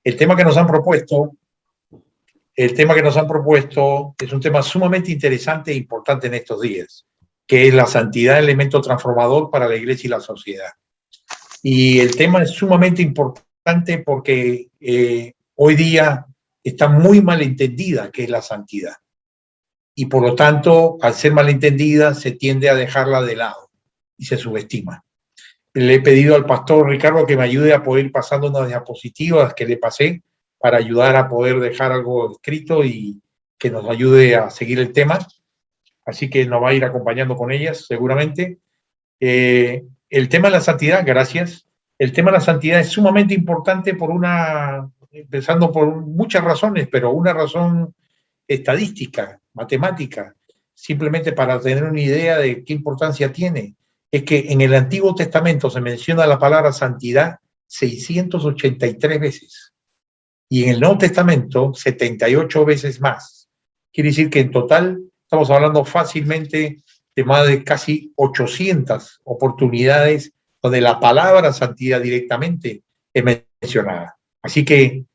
El tema que nos han propuesto, el tema que nos han propuesto es un tema sumamente interesante e importante en estos días, que es la santidad, elemento transformador para la Iglesia y la sociedad. Y el tema es sumamente importante porque hoy día está muy mal entendida qué es la santidad. Y por lo tanto, al ser malentendida, se tiende a dejarla de lado y se subestima. Le he pedido al pastor Ricardo que me ayude a poder ir pasando unas diapositivas que le pasé para ayudar a poder dejar algo escrito y que nos ayude a seguir el tema. Así que nos va a ir acompañando con ellas seguramente. El tema de la santidad, gracias. El tema de la santidad es sumamente importante empezando por muchas razones, pero una razón estadística, matemática, simplemente para tener una idea de qué importancia tiene. Es que en el Antiguo Testamento se menciona la palabra santidad 683 veces y en el Nuevo Testamento 78 veces más. Quiere decir que en total estamos hablando fácilmente de más de casi 800 oportunidades donde la palabra santidad directamente es mencionada. Así que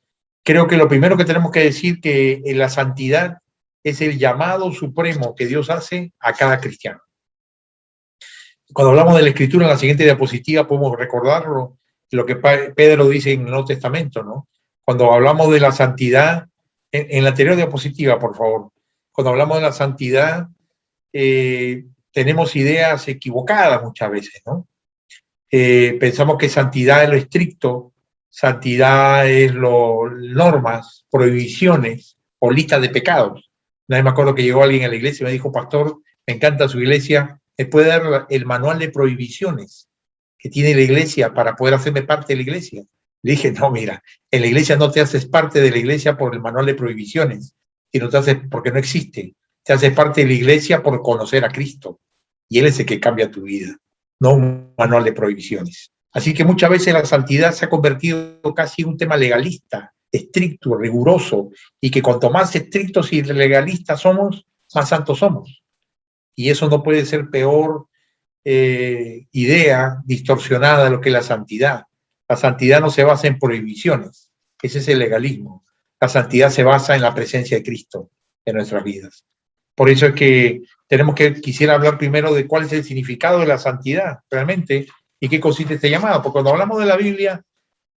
creo que lo primero que tenemos que decir que la santidad es el llamado supremo que Dios hace a cada cristiano. Cuando hablamos de la Escritura en la siguiente diapositiva podemos recordarlo, lo que Pedro dice en el Nuevo Testamento, ¿no? Cuando hablamos de la santidad, en la anterior diapositiva, por favor, cuando hablamos de la santidad, tenemos ideas equivocadas muchas veces, ¿no? Pensamos que santidad es lo estricto, santidad es normas, prohibiciones o listas de pecados. Una vez me acuerdo que llegó alguien a la iglesia y me dijo, pastor, me encanta su iglesia, ¿me puede dar el manual de prohibiciones que tiene la iglesia para poder hacerme parte de la iglesia? Le dije, no, mira, en la iglesia no te haces parte de la iglesia por el manual de prohibiciones, sino te haces porque no existe. Te haces parte de la iglesia por conocer a Cristo. Y Él es el que cambia tu vida, no un manual de prohibiciones. Así que muchas veces la santidad se ha convertido casi en un tema legalista, estricto, riguroso, y que cuanto más estrictos y legalistas somos, más santos somos. Y eso no puede ser peor idea distorsionada de lo que es la santidad. La santidad no se basa en prohibiciones, ese es el legalismo. La santidad se basa en la presencia de Cristo en nuestras vidas. Por eso es que quisiera hablar primero de cuál es el significado de la santidad realmente y qué consiste este llamado. Porque cuando hablamos de la Biblia,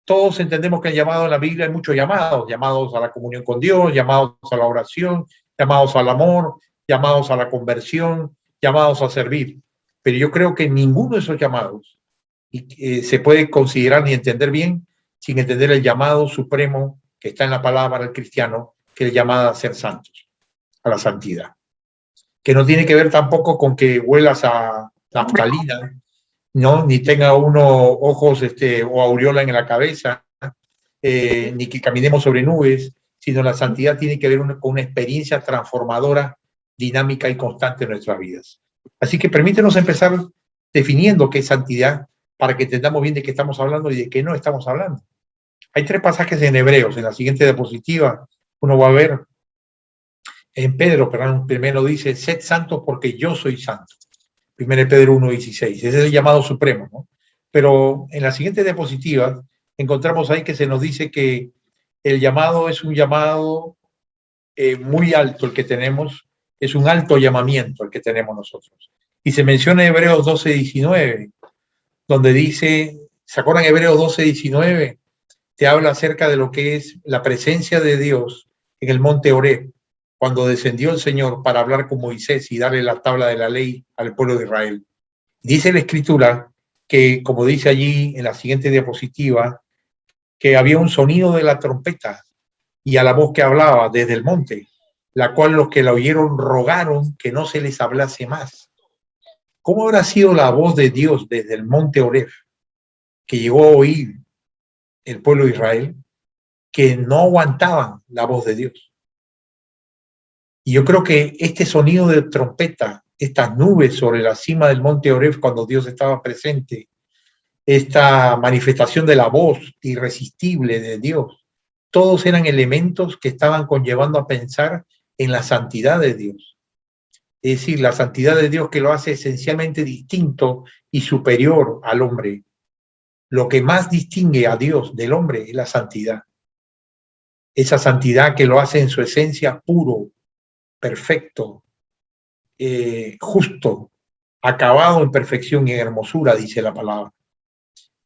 todos entendemos que el llamado en la Biblia hay muchos llamados, llamados a la comunión con Dios, llamados a la oración, llamados al amor, llamados a la conversión, llamados a servir. Pero yo creo que ninguno de esos llamados se puede considerar ni entender bien sin entender el llamado supremo que está en la palabra del cristiano, que es el llamado a ser santos, a la santidad. Que no tiene que ver tampoco con que huelas a naftalina, ¿no? Ni tenga uno ojos o aureola en la cabeza, ni que caminemos sobre nubes, sino la santidad tiene que ver con una experiencia transformadora, dinámica y constante en nuestras vidas. Así que permítenos empezar definiendo qué es santidad para que entendamos bien de qué estamos hablando y de qué no estamos hablando. Hay 3 pasajes en Hebreos, en la siguiente diapositiva uno va a ver en Pedro, pero primero dice, sed santos porque yo soy santo. 1 Pedro 1:16, ese es el llamado supremo, ¿no? Pero en la siguiente diapositiva encontramos ahí que se nos dice que el llamado es un llamado muy alto el que tenemos, es un alto llamamiento el que tenemos nosotros. Y se menciona en Hebreos 12:19, donde dice, ¿se acuerdan Hebreos 12:19? Te habla acerca de lo que es la presencia de Dios en el monte Horeb, cuando descendió el Señor para hablar con Moisés y darle la tabla de la ley al pueblo de Israel. Dice la Escritura que, como dice allí en la siguiente diapositiva, que había un sonido de la trompeta y a la voz que hablaba desde el monte, la cual los que la oyeron rogaron que no se les hablase más. ¿Cómo habrá sido la voz de Dios desde el monte Horeb, que llegó a oír el pueblo de Israel, que no aguantaban la voz de Dios? Y yo creo que este sonido de trompeta, estas nubes sobre la cima del monte Horeb cuando Dios estaba presente, esta manifestación de la voz irresistible de Dios, todos eran elementos que estaban conllevando a pensar en la santidad de Dios. Es decir, la santidad de Dios que lo hace esencialmente distinto y superior al hombre. Lo que más distingue a Dios del hombre es la santidad. esa santidad que lo hace en su esencia puro, perfecto, justo, acabado en perfección y en hermosura, dice la palabra.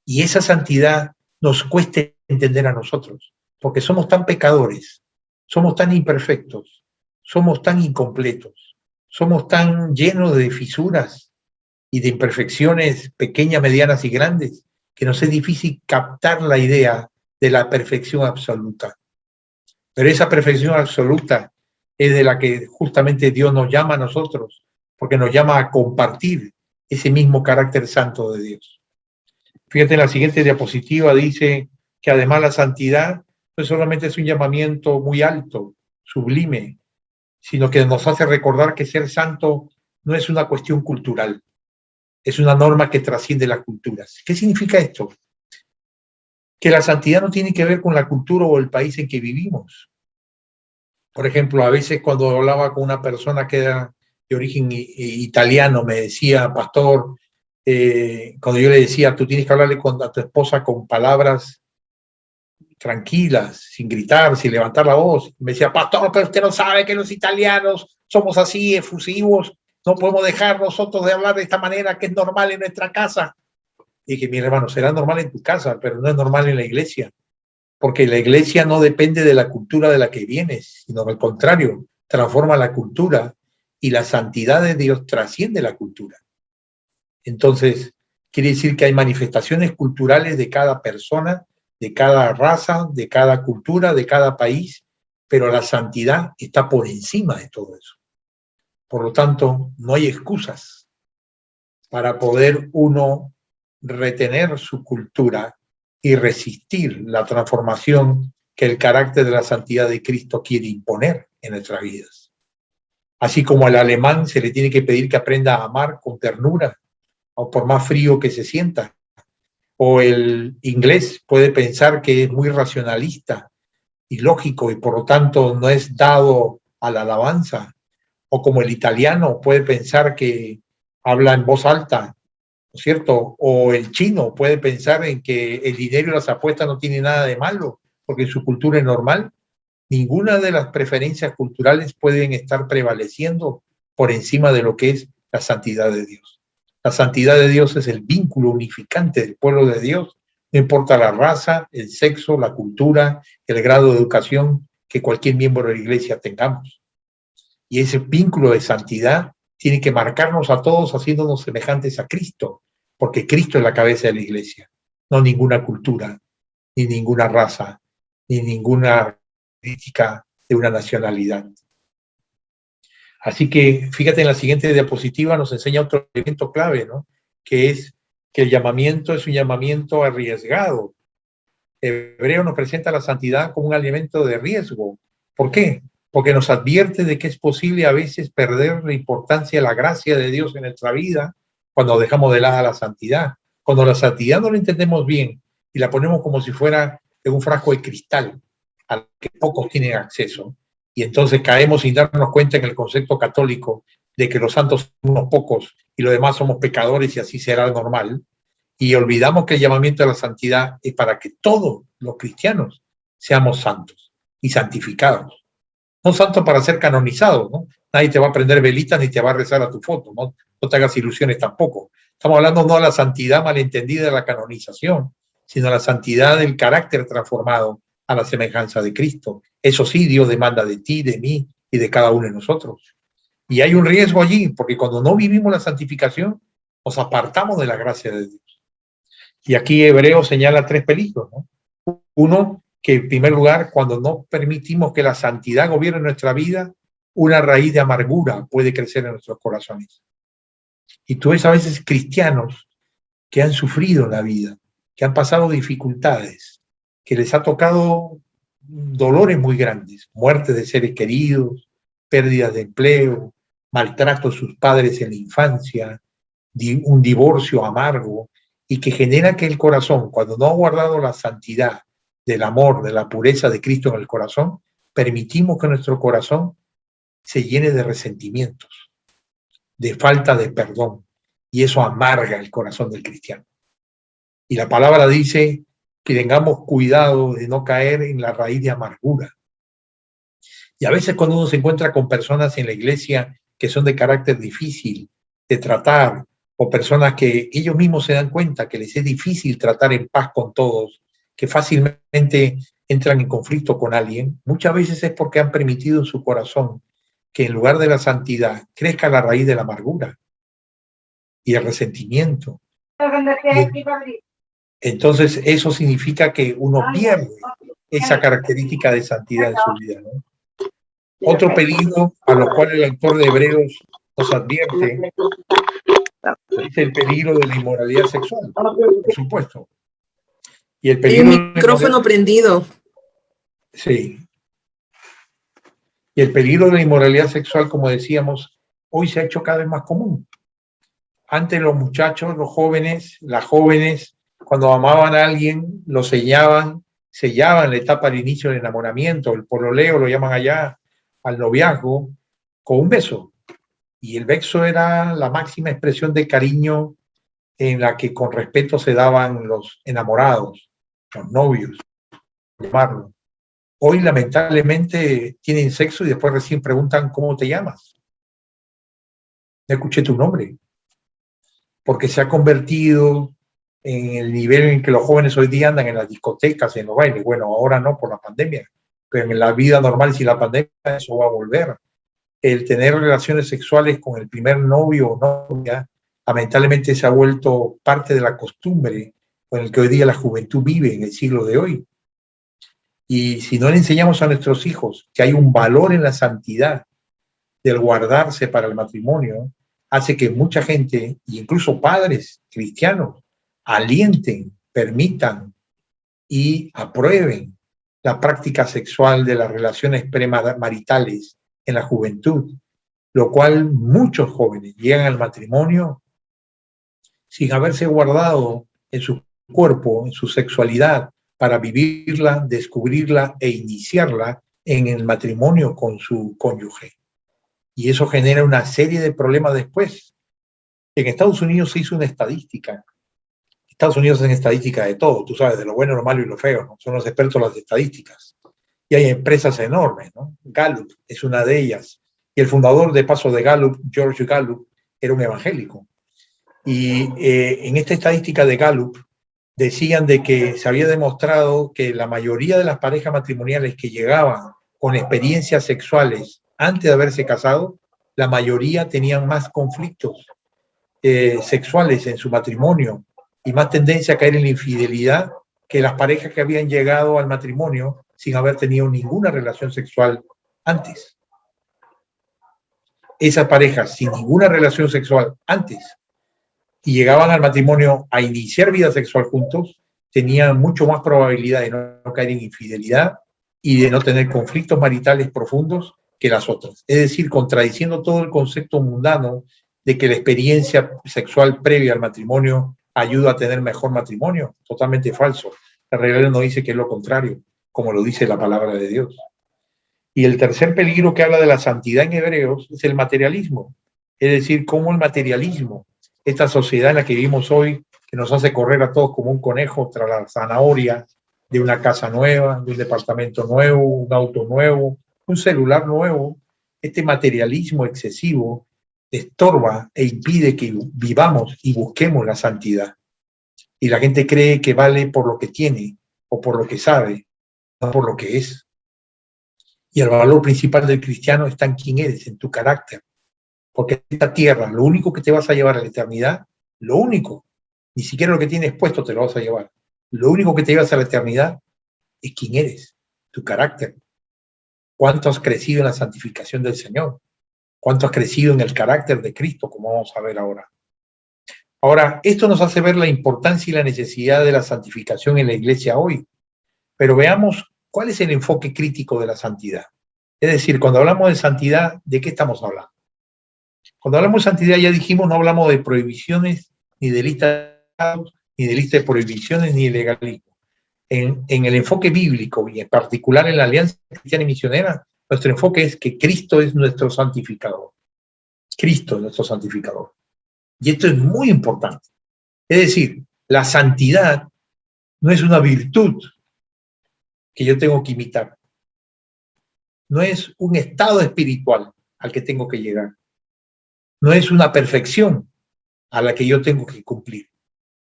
Y esa santidad nos cuesta entender a nosotros, porque somos tan pecadores, somos tan imperfectos, somos tan incompletos, somos tan llenos de fisuras y de imperfecciones pequeñas, medianas y grandes, que nos es difícil captar la idea de la perfección absoluta. Pero esa perfección absoluta es de la que justamente Dios nos llama a nosotros, porque nos llama a compartir ese mismo carácter santo de Dios. Fíjate, en la siguiente diapositiva dice que además la santidad no solamente es un llamamiento muy alto, sublime, sino que nos hace recordar que ser santo no es una cuestión cultural, es una norma que trasciende las culturas. ¿Qué significa esto? Que la santidad no tiene que ver con la cultura o el país en que vivimos. Por ejemplo, a veces cuando hablaba con una persona que era de origen italiano, me decía, pastor, cuando yo le decía, tú tienes que hablarle a tu esposa con palabras tranquilas, sin gritar, sin levantar la voz. Me decía, pastor, pero usted no sabe que los italianos somos así, efusivos, no podemos dejar nosotros de hablar de esta manera que es normal en nuestra casa. Y dije, mi hermano, será normal en tu casa, pero no es normal en la iglesia, porque la iglesia no depende de la cultura de la que vienes, sino al contrario, transforma la cultura y la santidad de Dios trasciende la cultura. Entonces, quiere decir que hay manifestaciones culturales de cada persona, de cada raza, de cada cultura, de cada país, pero la santidad está por encima de todo eso. Por lo tanto, no hay excusas para poder uno retener su cultura y resistir la transformación que el carácter de la santidad de Cristo quiere imponer en nuestras vidas. Así como al alemán se le tiene que pedir que aprenda a amar con ternura, o por más frío que se sienta, o el inglés puede pensar que es muy racionalista y lógico y por lo tanto no es dado a la alabanza, o como el italiano puede pensar que habla en voz alta, ¿no es cierto? O el chino puede pensar en que el dinero y las apuestas no tienen nada de malo, porque su cultura es normal. Ninguna de las preferencias culturales pueden estar prevaleciendo por encima de lo que es la santidad de Dios. La santidad de Dios es el vínculo unificante del pueblo de Dios, no importa la raza, el sexo, la cultura, el grado de educación que cualquier miembro de la iglesia tengamos. Y ese vínculo de santidad tiene que marcarnos a todos haciéndonos semejantes a Cristo, porque Cristo es la cabeza de la iglesia, no ninguna cultura, ni ninguna raza, ni ninguna política de una nacionalidad. Así que fíjate, en la siguiente diapositiva nos enseña otro elemento clave, ¿no? Que es que el llamamiento es un llamamiento arriesgado. Hebreo nos presenta la santidad como un elemento de riesgo. ¿Por qué? Porque nos advierte de que es posible a veces perder la importancia de la gracia de Dios en nuestra vida cuando dejamos de lado la santidad. Cuando la santidad no la entendemos bien y la ponemos como si fuera en un frasco de cristal al que pocos tienen acceso, y entonces caemos sin darnos cuenta en el concepto católico de que los santos son unos pocos y los demás somos pecadores y así será normal, y olvidamos que el llamamiento a la santidad es para que todos los cristianos seamos santos y santificados. No santos para ser canonizados, ¿no? Nadie te va a prender velitas ni te va a rezar a tu foto, ¿no? No te hagas ilusiones tampoco. Estamos hablando no de la santidad malentendida de la canonización, sino de la santidad del carácter transformado a la semejanza de Cristo. Eso sí, Dios demanda de ti, de mí y de cada uno de nosotros. Y hay un riesgo allí, porque cuando no vivimos la santificación, nos apartamos de la gracia de Dios. Y aquí Hebreo señala 3 peligros, ¿no? Uno, que en primer lugar, cuando no permitimos que la santidad gobierne nuestra vida, una raíz de amargura puede crecer en nuestros corazones. Y tú ves a veces cristianos que han sufrido en la vida, que han pasado dificultades, que les ha tocado dolores muy grandes, muertes de seres queridos, pérdidas de empleo, maltrato de sus padres en la infancia, un divorcio amargo, y que genera que el corazón, cuando no ha guardado la santidad del amor, de la pureza de Cristo en el corazón, permitimos que nuestro corazón se llene de resentimientos, de falta de perdón, y eso amarga el corazón del cristiano. Y la palabra dice que tengamos cuidado de no caer en la raíz de amargura. Y a veces cuando uno se encuentra con personas en la iglesia que son de carácter difícil de tratar, o personas que ellos mismos se dan cuenta que les es difícil tratar en paz con todos, que fácilmente entran en conflicto con alguien, muchas veces es porque han permitido en su corazón que en lugar de la santidad crezca la raíz de la amargura y el resentimiento. Entonces eso significa que uno pierde esa característica de santidad en su vida, ¿no? Otro peligro a lo cual el autor de Hebreos nos advierte es el peligro de la inmoralidad sexual, por supuesto. Y el peligro hay un micrófono prendido. Sí. Y el peligro de la inmoralidad sexual, como decíamos, hoy se ha hecho cada vez más común. Antes los muchachos, los jóvenes, las jóvenes, cuando amaban a alguien, lo sellaban la etapa del inicio del enamoramiento, el pololeo, lo llaman allá, al noviazgo, con un beso. Y el beso era la máxima expresión de cariño en la que con respeto se daban los enamorados, los novios, llamarlo. Hoy lamentablemente tienen sexo y después recién preguntan ¿cómo te llamas? No escuché tu nombre. Porque se ha convertido en el nivel en que los jóvenes hoy día andan en las discotecas, en los bailes. Bueno, ahora no por la pandemia, pero en la vida normal, sin la pandemia, eso va a volver. El tener relaciones sexuales con el primer novio o novia, lamentablemente se ha vuelto parte de la costumbre con el que hoy día la juventud vive en el siglo de hoy. Y si no le enseñamos a nuestros hijos que hay un valor en la santidad del guardarse para el matrimonio, hace que mucha gente, incluso padres cristianos, alienten, permitan y aprueben la práctica sexual de las relaciones premaritales en la juventud, lo cual muchos jóvenes llegan al matrimonio sin haberse guardado en su cuerpo, en su sexualidad, para vivirla, descubrirla e iniciarla en el matrimonio con su cónyuge. Y eso genera una serie de problemas después. En Estados Unidos se hizo una estadística. Estados Unidos es estadística de todo, tú sabes, de lo bueno, lo malo y lo feo, ¿no? Son los expertos en las estadísticas. Y hay empresas enormes, ¿no? Gallup es una de ellas. Y el fundador de paso de Gallup, George Gallup, era un evangélico. Y en esta estadística de Gallup decían de que se había demostrado que la mayoría de las parejas matrimoniales que llegaban con experiencias sexuales antes de haberse casado, la mayoría tenían más conflictos sexuales en su matrimonio y más tendencia a caer en la infidelidad que las parejas que habían llegado al matrimonio sin haber tenido ninguna relación sexual antes. Esas parejas sin ninguna relación sexual antes y llegaban al matrimonio a iniciar vida sexual juntos, tenían mucho más probabilidad de no caer en infidelidad y de no tener conflictos maritales profundos que las otras. Es decir, contradiciendo todo el concepto mundano de que la experiencia sexual previa al matrimonio ayuda a tener mejor matrimonio. Totalmente falso. La realidad nos dice que es lo contrario, como lo dice la palabra de Dios. Y el tercer peligro que habla de la santidad en Hebreos es el materialismo. Es decir, cómo el materialismo, esta sociedad en la que vivimos hoy, que nos hace correr a todos como un conejo tras la zanahoria de una casa nueva, de un departamento nuevo, un auto nuevo, un celular nuevo, este materialismo excesivo estorba e impide que vivamos y busquemos la santidad. Y la gente cree que vale por lo que tiene o por lo que sabe, no por lo que es. Y el valor principal del cristiano está en quién eres, en tu carácter. Porque esta tierra, lo único que te vas a llevar a la eternidad, lo único, ni siquiera lo que tienes puesto te lo vas a llevar. Lo único que te llevas a la eternidad es quién eres, tu carácter. ¿Cuánto has crecido en la santificación del Señor? ¿Cuánto has crecido en el carácter de Cristo, como vamos a ver ahora? Ahora, esto nos hace ver la importancia y la necesidad de la santificación en la iglesia hoy. Pero veamos cuál es el enfoque crítico de la santidad. Es decir, cuando hablamos de santidad, ¿de qué estamos hablando? Cuando hablamos de santidad, ya dijimos, no hablamos de prohibiciones, ni de lista de prohibiciones, ni de legalismo. En el enfoque bíblico, y en particular en la Alianza Cristiana y Misionera, nuestro enfoque es que Cristo es nuestro santificador. Cristo es nuestro santificador. Y esto es muy importante. Es decir, la santidad no es una virtud que yo tengo que imitar. No es un estado espiritual al que tengo que llegar. No es una perfección a la que yo tengo que cumplir.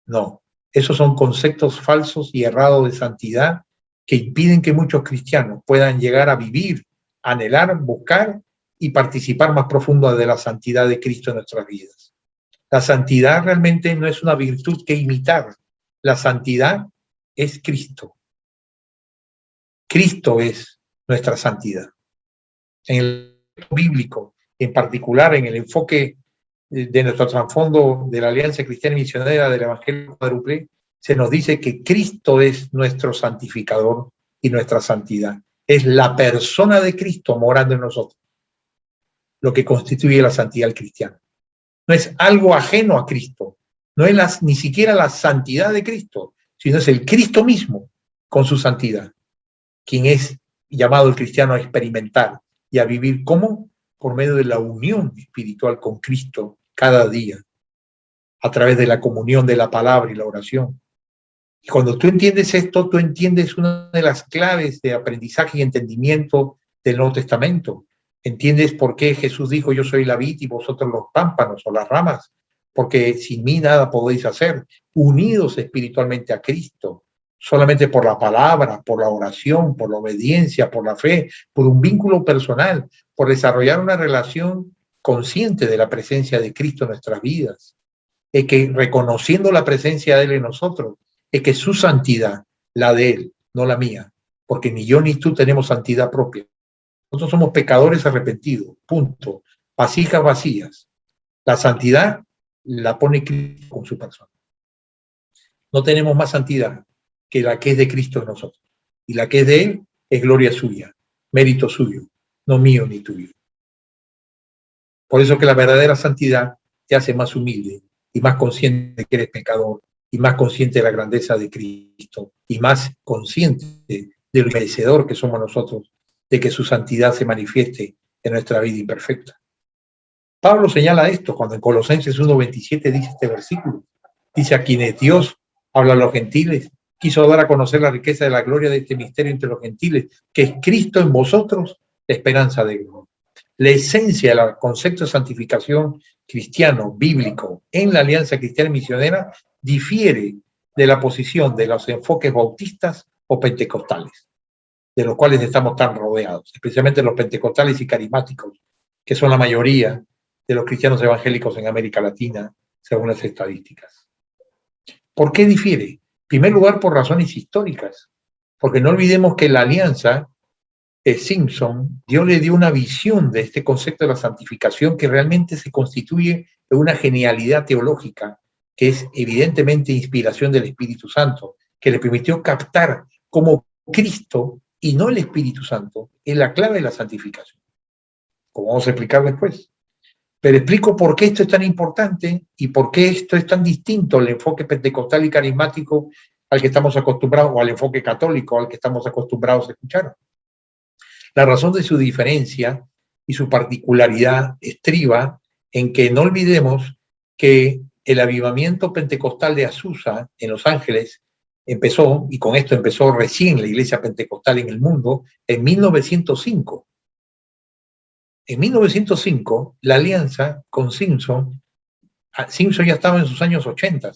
No, esos son conceptos falsos y errados de santidad que impiden que muchos cristianos puedan llegar a vivir, anhelar, buscar y participar más profundo de la santidad de Cristo en nuestras vidas. La santidad realmente no es una virtud que imitar. La santidad es Cristo. Cristo es nuestra santidad. En el bíblico, en particular en el enfoque de nuestro trasfondo de la Alianza Cristiana y Misionera del Evangelio Cuádruple, se nos dice que Cristo es nuestro santificador y nuestra santidad. Es la persona de Cristo morando en nosotros lo que constituye la santidad del cristiano. No es algo ajeno a Cristo, no es ni siquiera la santidad de Cristo, sino es el Cristo mismo con su santidad, quien es llamado el cristiano a experimentar y a vivir como por medio de la unión espiritual con Cristo cada día, a través de la comunión de la palabra y la oración. Y cuando tú entiendes esto, tú entiendes una de las claves de aprendizaje y entendimiento del Nuevo Testamento. Entiendes por qué Jesús dijo, yo soy la vid y vosotros los pámpanos o las ramas, porque sin mí nada podéis hacer, unidos espiritualmente a Cristo, solamente por la palabra, por la oración, por la obediencia, por la fe, por un vínculo personal, por desarrollar una relación consciente de la presencia de Cristo en nuestras vidas. Es que reconociendo la presencia de Él en nosotros, es que su santidad, la de Él, no la mía, porque ni yo ni tú tenemos santidad propia. Nosotros somos pecadores arrepentidos, punto. Vasijas vacías. La santidad la pone Cristo con su persona. No tenemos más santidad que la que es de Cristo en nosotros. Y la que es de Él es gloria suya, mérito suyo, no mío ni tuyo. Por eso que la verdadera santidad te hace más humilde y más consciente de que eres pecador y más consciente de la grandeza de Cristo y más consciente de lo merecedor que somos nosotros de que su santidad se manifieste en nuestra vida imperfecta. Pablo señala esto cuando en Colosenses 1:27 dice este versículo. Dice, a quienes Dios habla a los gentiles, quiso dar a conocer la riqueza de la gloria de este misterio entre los gentiles, que es Cristo en vosotros, la esperanza de gloria. La esencia del concepto de santificación cristiano, bíblico, en la Alianza Cristiana y Misionera, difiere de la posición de los enfoques bautistas o pentecostales, de los cuales estamos tan rodeados, especialmente los pentecostales y carismáticos, que son la mayoría de los cristianos evangélicos en América Latina, según las estadísticas. ¿Por qué difiere? En primer lugar, por razones históricas, porque no olvidemos que la alianza Simpson, Dios le dio una visión de este concepto de la santificación que realmente se constituye en una genialidad teológica, que es evidentemente inspiración del Espíritu Santo, que le permitió captar cómo Cristo y no el Espíritu Santo es la clave de la santificación, como vamos a explicar después. Pero explico por qué esto es tan importante y por qué esto es tan distinto al enfoque pentecostal y carismático al que estamos acostumbrados, o al enfoque católico al que estamos acostumbrados a escuchar. La razón de su diferencia y su particularidad estriba en que no olvidemos que el avivamiento pentecostal de Azusa en Los Ángeles empezó, y con esto empezó recién la iglesia pentecostal en el mundo, en 1905. En 1905, la alianza con Simpson ya estaba en sus años 80.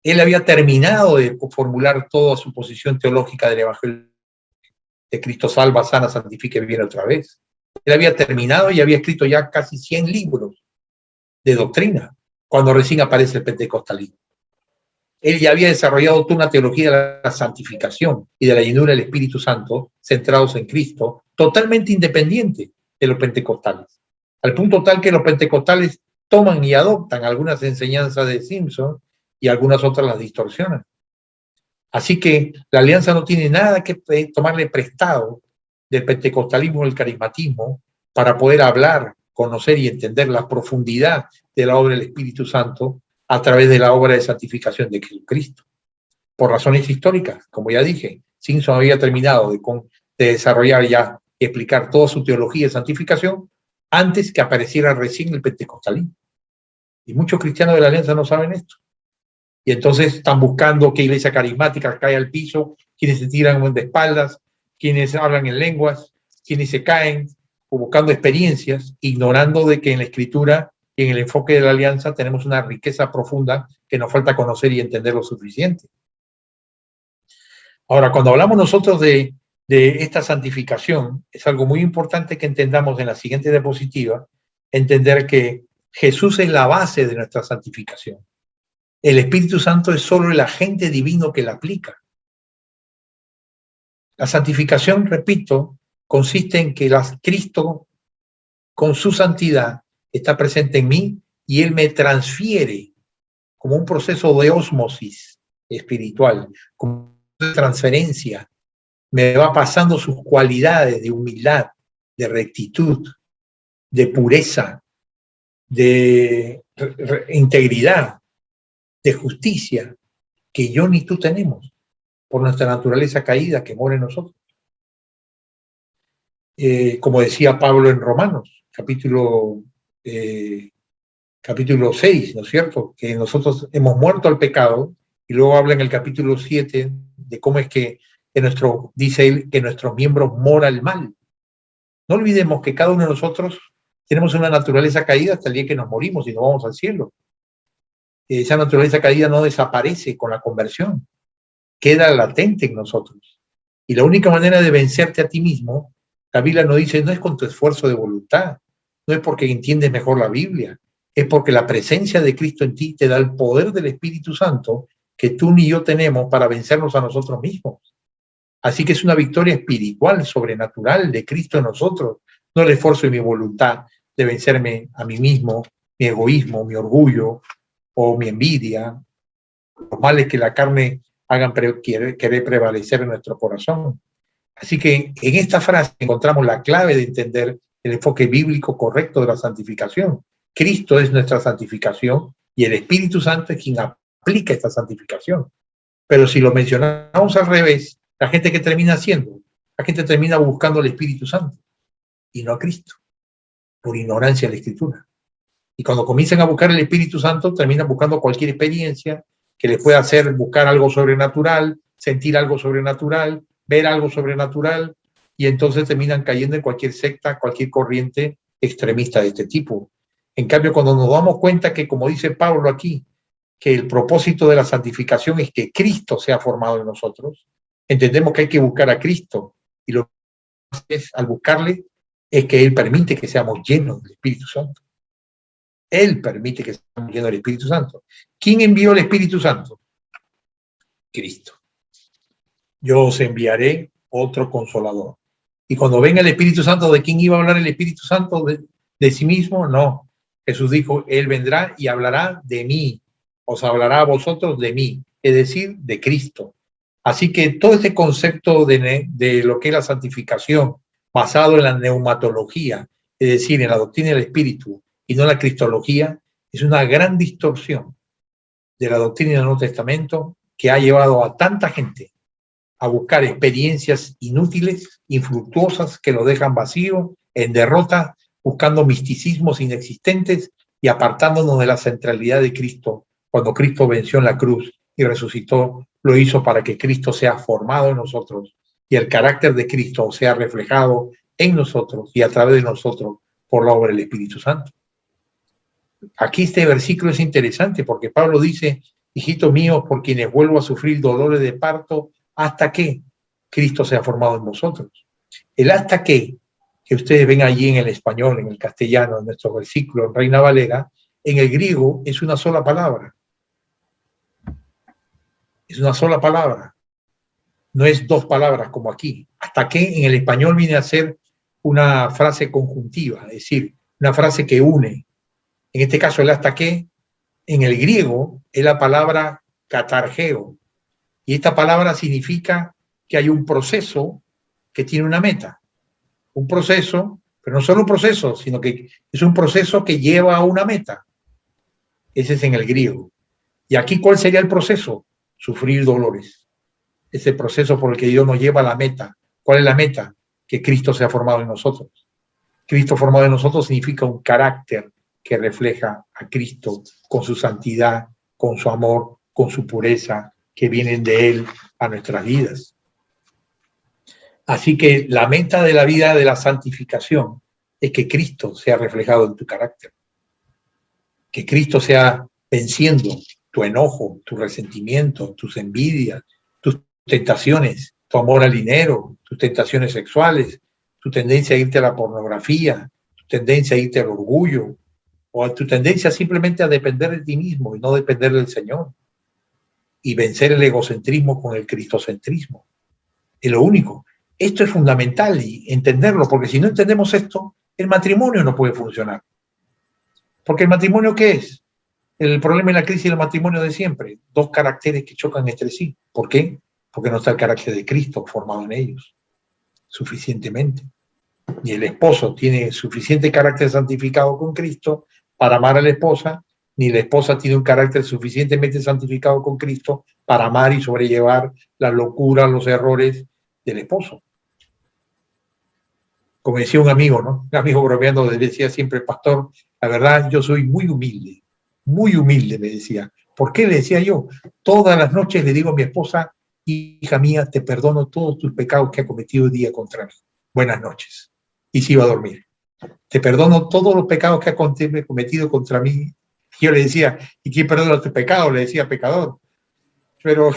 Él había terminado de formular toda su posición teológica del Evangelio de Cristo salva, sana, santifica y viene otra vez. Él había terminado y había escrito ya casi 100 libros de doctrina cuando recién aparece el pentecostalismo. Él ya había desarrollado toda una teología de la santificación y de la llenura del Espíritu Santo, centrados en Cristo, totalmente independiente de los pentecostales. Al punto tal que los pentecostales toman y adoptan algunas enseñanzas de Simpson y algunas otras las distorsionan. Así que la alianza no tiene nada que tomarle prestado del pentecostalismo o del carismatismo para poder hablar, conocer y entender la profundidad de la obra del Espíritu Santo a través de la obra de santificación de Jesucristo. Por razones históricas, como ya dije, Simpson había terminado de desarrollar ya y explicar toda su teología de santificación antes que apareciera recién el pentecostalismo. Y muchos cristianos de la alianza no saben esto. Y entonces están buscando qué iglesia carismática cae al piso, quienes se tiran de espaldas, quienes hablan en lenguas, quienes se caen, o buscando experiencias, ignorando de que en la Escritura y en el enfoque de la alianza tenemos una riqueza profunda que nos falta conocer y entender lo suficiente. Ahora, cuando hablamos nosotros de esta santificación, es algo muy importante que entendamos en la siguiente diapositiva, entender que Jesús es la base de nuestra santificación. El Espíritu Santo es solo el agente divino que la aplica. La santificación, repito, consiste en que Cristo, con su santidad, está presente en mí y Él me transfiere como un proceso de ósmosis espiritual, como una transferencia. Me va pasando sus cualidades de humildad, de rectitud, de pureza, de integridad, de justicia, que yo ni tú tenemos por nuestra naturaleza caída que mora en nosotros. Como decía Pablo en Romanos, capítulo 6, ¿no es cierto? Que nosotros hemos muerto al pecado, y luego habla en el capítulo 7 de cómo es que dice él que nuestros miembros mora el mal. No olvidemos que cada uno de nosotros tenemos una naturaleza caída hasta el día que nos morimos y nos vamos al cielo. Esa naturaleza caída no desaparece con la conversión, queda latente en nosotros. Y la única manera de vencerte a ti mismo, la Biblia nos dice, no es con tu esfuerzo de voluntad, no es porque entiendes mejor la Biblia, es porque la presencia de Cristo en ti te da el poder del Espíritu Santo que tú ni yo tenemos para vencernos a nosotros mismos. Así que es una victoria espiritual, sobrenatural de Cristo en nosotros, no el esfuerzo y mi voluntad de vencerme a mí mismo, mi egoísmo, mi orgullo o mi envidia, los males que la carne hagan querer prevalecer en nuestro corazón. Así que en esta frase encontramos la clave de entender el enfoque bíblico correcto de la santificación. Cristo es nuestra santificación y el Espíritu Santo es quien aplica esta santificación. Pero si lo mencionamos al revés, la gente que termina haciendo, la gente termina buscando al Espíritu Santo y no a Cristo, por ignorancia de la Escritura. Y cuando comienzan a buscar el Espíritu Santo, terminan buscando cualquier experiencia que les pueda hacer buscar algo sobrenatural, sentir algo sobrenatural, ver algo sobrenatural, y entonces terminan cayendo en cualquier secta, cualquier corriente extremista de este tipo. En cambio, cuando nos damos cuenta que, como dice Pablo aquí, que el propósito de la santificación es que Cristo sea formado en nosotros, entendemos que hay que buscar a Cristo, y lo que es al buscarle es que Él permite que seamos llenos del Espíritu Santo. Él permite que seamos llenos del Espíritu Santo. ¿Quién envió el Espíritu Santo? Cristo. Yo os enviaré otro consolador. Y cuando venga el Espíritu Santo, ¿de quién iba a hablar el Espíritu Santo? ¿De sí mismo? No. Jesús dijo, Él vendrá y hablará de mí. Os hablará a vosotros de mí, es decir, de Cristo. Así que todo este concepto de lo que es la santificación, basado en la neumatología, es decir, en la doctrina del Espíritu, y no la cristología, es una gran distorsión de la doctrina del Nuevo Testamento que ha llevado a tanta gente a buscar experiencias inútiles, infructuosas, que lo dejan vacío, en derrota, buscando misticismos inexistentes y apartándonos de la centralidad de Cristo. Cuando Cristo venció en la cruz y resucitó, lo hizo para que Cristo sea formado en nosotros y el carácter de Cristo sea reflejado en nosotros y a través de nosotros por la obra del Espíritu Santo. Aquí este versículo es interesante porque Pablo dice, hijitos míos, por quienes vuelvo a sufrir dolores de parto, hasta que Cristo sea formado en vosotros. El hasta que ustedes ven allí en el español, en el castellano, en nuestro versículo, en Reina Valera, en el griego es una sola palabra. Es una sola palabra. No es dos palabras como aquí. Hasta que en el español viene a ser una frase conjuntiva, es decir, una frase que une. En este caso, el hasta que, en el griego, es la palabra katargeo. Y esta palabra significa que hay un proceso que tiene una meta. Un proceso, pero no solo un proceso, sino que es un proceso que lleva a una meta. Ese es en el griego. Y aquí, ¿cuál sería el proceso? Sufrir dolores. Es el proceso por el que Dios nos lleva a la meta. ¿Cuál es la meta? Que Cristo sea formado en nosotros. Cristo formado en nosotros significa un carácter que refleja a Cristo con su santidad, con su amor, con su pureza, que vienen de Él a nuestras vidas. Así que la meta de la vida de la santificación es que Cristo sea reflejado en tu carácter, que Cristo sea venciendo tu enojo, tu resentimiento, tus envidias, tus tentaciones, tu amor al dinero, tus tentaciones sexuales, tu tendencia a irte a la pornografía, tu tendencia a irte al orgullo, o a tu tendencia simplemente a depender de ti mismo y no depender del Señor, y vencer el egocentrismo con el cristocentrismo. Es lo único. Esto es fundamental y entenderlo, porque si no entendemos esto, el matrimonio no puede funcionar. Porque el matrimonio, ¿qué es? El problema y la crisis del matrimonio de siempre. Dos caracteres que chocan entre sí. ¿Por qué? Porque no está el carácter de Cristo formado en ellos suficientemente. Y el esposo tiene suficiente carácter santificado con Cristo para amar a la esposa, ni la esposa tiene un carácter suficientemente santificado con Cristo para amar y sobrellevar la locura, los errores del esposo. Como decía un amigo, ¿no? Un amigo bromeando, decía siempre, pastor, la verdad, yo soy muy humilde, me decía. ¿Por qué? Le decía yo, todas las noches le digo a mi esposa, hija mía, te perdono todos tus pecados que ha cometido hoy día contra mí. Buenas noches. Y se iba a dormir. Te perdono todos los pecados que ha cometido contra mí. Y yo le decía, ¿y quién perdona tus pecados? Le decía, pecador. Pero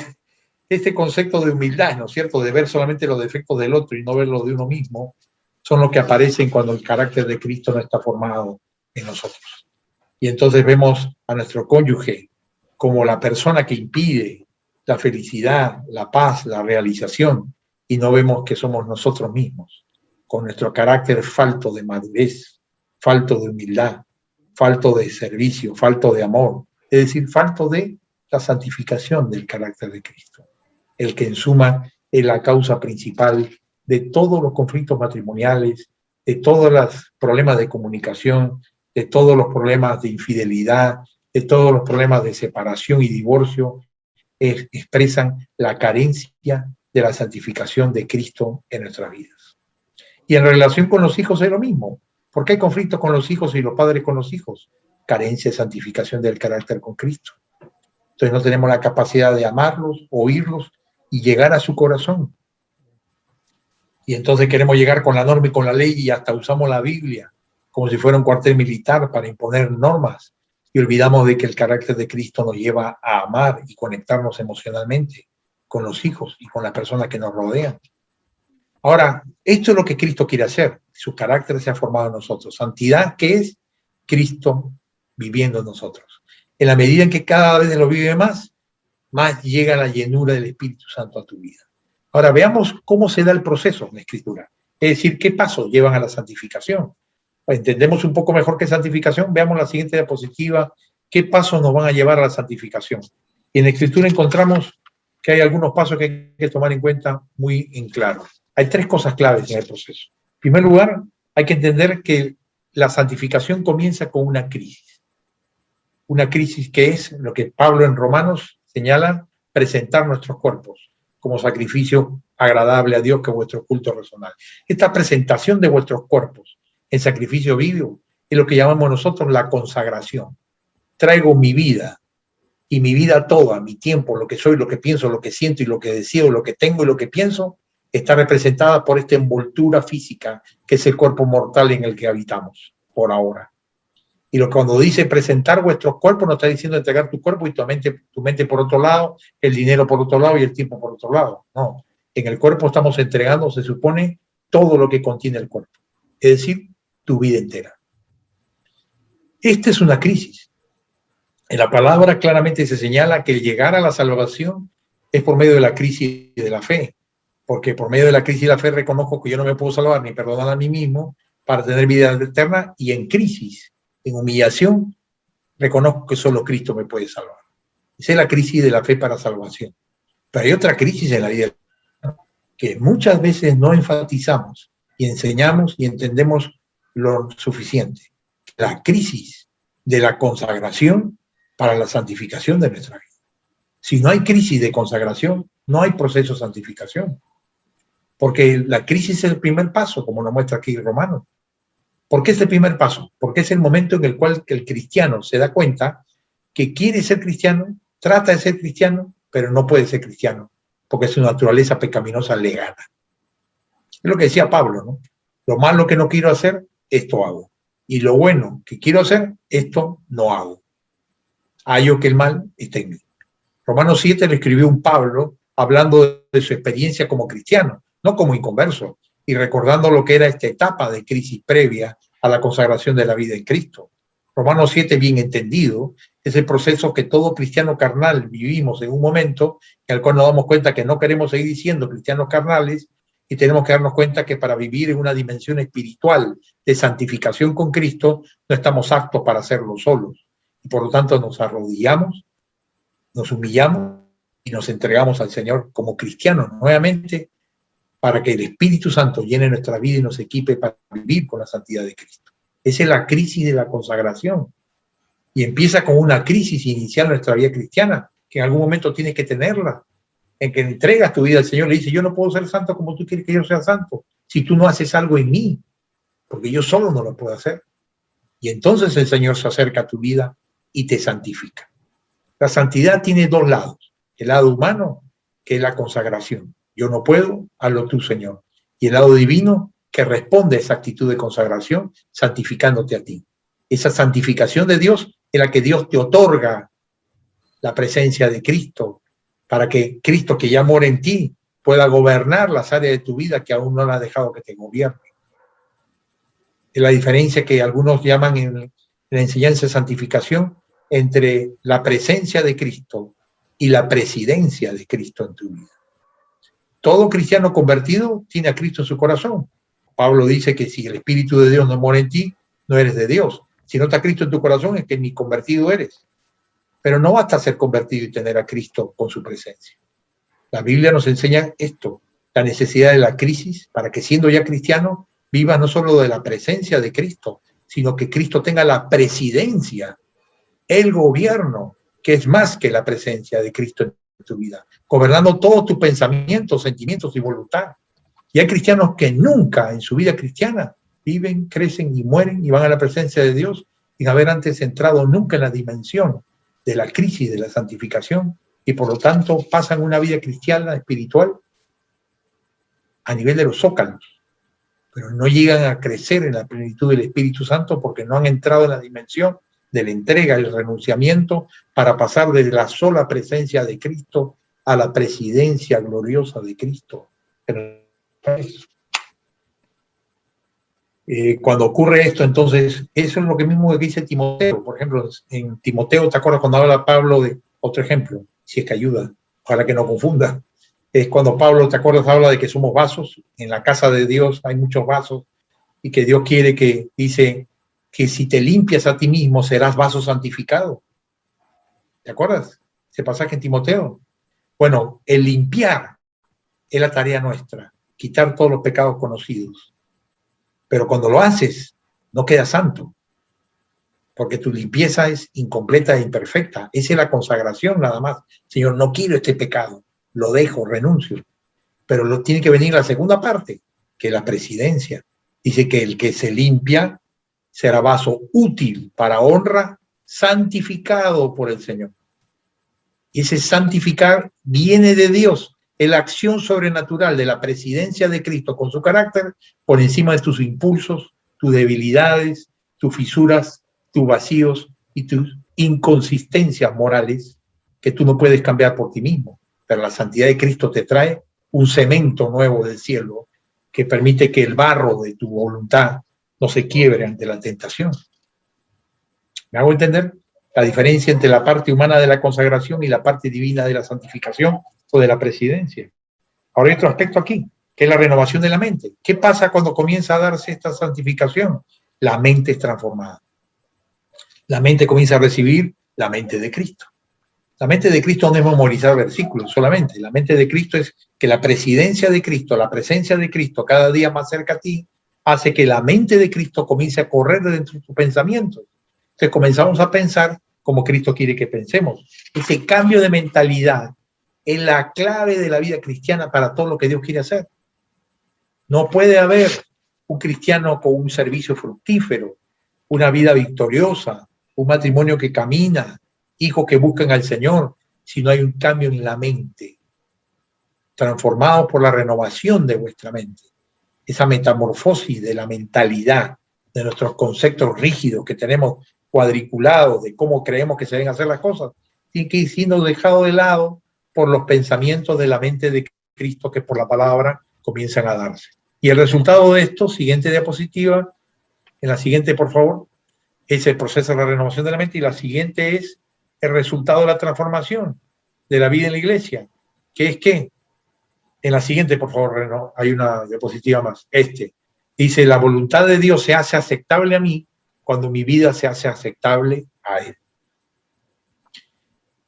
este concepto de humildad, ¿no es cierto?, de ver solamente los defectos del otro y no ver los de uno mismo, son los que aparecen cuando el carácter de Cristo no está formado en nosotros. Y entonces vemos a nuestro cónyuge como la persona que impide la felicidad, la paz, la realización, y no vemos que somos nosotros mismos, con nuestro carácter falto de madurez, falto de humildad, falto de servicio, falto de amor, es decir, falto de la santificación del carácter de Cristo, el que en suma es la causa principal de todos los conflictos matrimoniales, de todos los problemas de comunicación, de todos los problemas de infidelidad, de todos los problemas de separación y divorcio, expresan la carencia de la santificación de Cristo en nuestras vidas. Y en relación con los hijos es lo mismo. ¿Por qué hay conflictos con los hijos y los padres con los hijos? Carencia de santificación del carácter con Cristo. Entonces no tenemos la capacidad de amarlos, oírlos y llegar a su corazón. Y entonces queremos llegar con la norma y con la ley y hasta usamos la Biblia como si fuera un cuartel militar para imponer normas y olvidamos de que el carácter de Cristo nos lleva a amar y conectarnos emocionalmente con los hijos y con las personas que nos rodean. Ahora, esto es lo que Cristo quiere hacer. Su carácter se ha formado en nosotros. Santidad, ¿qué es? Cristo viviendo en nosotros. En la medida en que cada vez lo vive más llega la llenura del Espíritu Santo a tu vida. Ahora, veamos cómo se da el proceso en la Escritura. Es decir, qué pasos llevan a la santificación. Entendemos un poco mejor qué santificación. Veamos la siguiente diapositiva. ¿Qué pasos nos van a llevar a la santificación? Y en la Escritura encontramos que hay algunos pasos que hay que tomar en cuenta muy en claro. Hay tres cosas claves en el proceso. En primer lugar, hay que entender que la santificación comienza con una crisis. Una crisis que es lo que Pablo en Romanos señala, presentar nuestros cuerpos como sacrificio agradable a Dios, que es vuestro culto racional. Esta presentación de vuestros cuerpos en sacrificio vivo es lo que llamamos nosotros la consagración. Traigo mi vida, y mi vida toda, mi tiempo, lo que soy, lo que pienso, lo que siento y lo que deseo, lo que tengo y lo que pienso, está representada por esta envoltura física que es el cuerpo mortal en el que habitamos por ahora. Y cuando dice presentar vuestros cuerpos, no está diciendo entregar tu cuerpo y tu mente por otro lado, el dinero por otro lado y el tiempo por otro lado. No, en el cuerpo estamos entregando, se supone, todo lo que contiene el cuerpo. Es decir, tu vida entera. Esta es una crisis. En la palabra claramente se señala que el llegar a la salvación es por medio de la crisis de la fe. Porque por medio de la crisis de la fe reconozco que yo no me puedo salvar ni perdonar a mí mismo para tener vida eterna, y en crisis, en humillación, reconozco que solo Cristo me puede salvar. Esa es la crisis de la fe para salvación. Pero hay otra crisis en la vida que muchas veces no enfatizamos y enseñamos y entendemos lo suficiente. La crisis de la consagración para la santificación de nuestra vida. Si no hay crisis de consagración, no hay proceso de santificación. Porque la crisis es el primer paso, como nos muestra aquí Romanos. ¿Por qué es el primer paso? Porque es el momento en el cual el cristiano se da cuenta que quiere ser cristiano, trata de ser cristiano, pero no puede ser cristiano, porque su naturaleza pecaminosa le gana. Es lo que decía Pablo, ¿no? Lo malo que no quiero hacer, esto hago. Y lo bueno que quiero hacer, esto no hago. Hallo que el mal está en mí. Romanos 7 le escribió un Pablo hablando de su experiencia como cristiano, no como inconverso, y recordando lo que era esta etapa de crisis previa a la consagración de la vida en Cristo. Romanos 7, bien entendido, es el proceso que todo cristiano carnal vivimos en un momento en el cual nos damos cuenta que no queremos seguir siendo cristianos carnales y tenemos que darnos cuenta que para vivir en una dimensión espiritual de santificación con Cristo no estamos aptos para hacerlo solos. Y por lo tanto nos arrodillamos, nos humillamos y nos entregamos al Señor como cristianos nuevamente para que el Espíritu Santo llene nuestra vida y nos equipe para vivir con la santidad de Cristo. Esa es la crisis de la consagración. Y empieza con una crisis inicial en nuestra vida cristiana, que en algún momento tienes que tenerla, en que entregas tu vida al Señor, le dices, yo no puedo ser santo como tú quieres que yo sea santo, si tú no haces algo en mí, porque yo solo no lo puedo hacer. Y entonces el Señor se acerca a tu vida y te santifica. La santidad tiene dos lados. El lado humano, que es la consagración. Yo no puedo, hazlo tú, Señor. Y el lado divino, que responde a esa actitud de consagración, santificándote a ti. Esa santificación de Dios es la que Dios te otorga la presencia de Cristo, para que Cristo, que ya mora en ti, pueda gobernar las áreas de tu vida que aún no la has dejado que te gobierne. Es la diferencia que algunos llaman en la enseñanza de santificación entre la presencia de Cristo y la presidencia de Cristo en tu vida. Todo cristiano convertido tiene a Cristo en su corazón. Pablo dice que si el Espíritu de Dios no mora en ti, no eres de Dios. Si no está Cristo en tu corazón, es que ni convertido eres. Pero no basta ser convertido y tener a Cristo con su presencia. La Biblia nos enseña esto, la necesidad de la crisis, para que siendo ya cristiano, viva no solo de la presencia de Cristo, sino que Cristo tenga la presidencia, el gobierno, que es más que la presencia de Cristo en tu vida, gobernando todos tus pensamientos, sentimientos y voluntad. Y hay cristianos que nunca en su vida cristiana viven, crecen y mueren y van a la presencia de Dios sin haber antes entrado nunca en la dimensión de la crisis de la santificación y por lo tanto pasan una vida cristiana, espiritual, a nivel de los zócalos, pero no llegan a crecer en la plenitud del Espíritu Santo porque no han entrado en la dimensión de la entrega, el renunciamiento, para pasar de la sola presencia de Cristo a la presidencia gloriosa de Cristo. Cuando ocurre esto, entonces, eso es lo que mismo que dice Timoteo. Por ejemplo, en Timoteo, ¿te acuerdas cuando habla Pablo de otro ejemplo? Si es que ayuda, ojalá que no confunda. Es cuando Pablo, ¿te acuerdas? Habla de que somos vasos. En la casa de Dios hay muchos vasos y que Dios quiere que, dice, que si te limpias a ti mismo serás vaso santificado. ¿Te acuerdas? Ese pasaje en Timoteo. Bueno, el limpiar es la tarea nuestra, quitar todos los pecados conocidos. Pero cuando lo haces, no quedas santo, porque tu limpieza es incompleta e imperfecta. Esa es la consagración nada más. Señor, no quiero este pecado, lo dejo, renuncio. Pero tiene que venir la segunda parte, que es la presidencia. Dice que el que se limpia será vaso útil para honra, santificado por el Señor. Y ese santificar viene de Dios. Es la acción sobrenatural de la presidencia de Cristo con su carácter por encima de tus impulsos, tus debilidades, tus fisuras, tus vacíos y tus inconsistencias morales que tú no puedes cambiar por ti mismo. Pero la santidad de Cristo te trae un cemento nuevo del cielo que permite que el barro de tu voluntad no se quiebre ante la tentación. ¿Me hago entender? La diferencia entre la parte humana de la consagración y la parte divina de la santificación o de la presidencia. Ahora hay otro aspecto aquí, que es la renovación de la mente. ¿Qué pasa cuando comienza a darse esta santificación? La mente es transformada. La mente comienza a recibir la mente de Cristo. La mente de Cristo no es memorizar versículos solamente. La mente de Cristo es que la presidencia de Cristo, la presencia de Cristo cada día más cerca a ti, hace que la mente de Cristo comience a correr dentro de tus pensamientos. Entonces comenzamos a pensar como Cristo quiere que pensemos. Ese cambio de mentalidad es la clave de la vida cristiana para todo lo que Dios quiere hacer. No puede haber un cristiano con un servicio fructífero, una vida victoriosa, un matrimonio que camina, hijos que buscan al Señor, si no hay un cambio en la mente, transformado por la renovación de vuestra mente. Esa metamorfosis de la mentalidad, de nuestros conceptos rígidos que tenemos cuadriculados, de cómo creemos que se deben hacer las cosas, tiene que ir siendo dejado de lado por los pensamientos de la mente de Cristo que por la palabra comienzan a darse. Y el resultado de esto, siguiente diapositiva, en la siguiente por favor, es el proceso de la renovación de la mente, y la siguiente es el resultado de la transformación de la vida en la iglesia, que es que, en la siguiente por favor, no, hay una diapositiva más, dice, la voluntad de Dios se hace aceptable a mí cuando mi vida se hace aceptable a Él.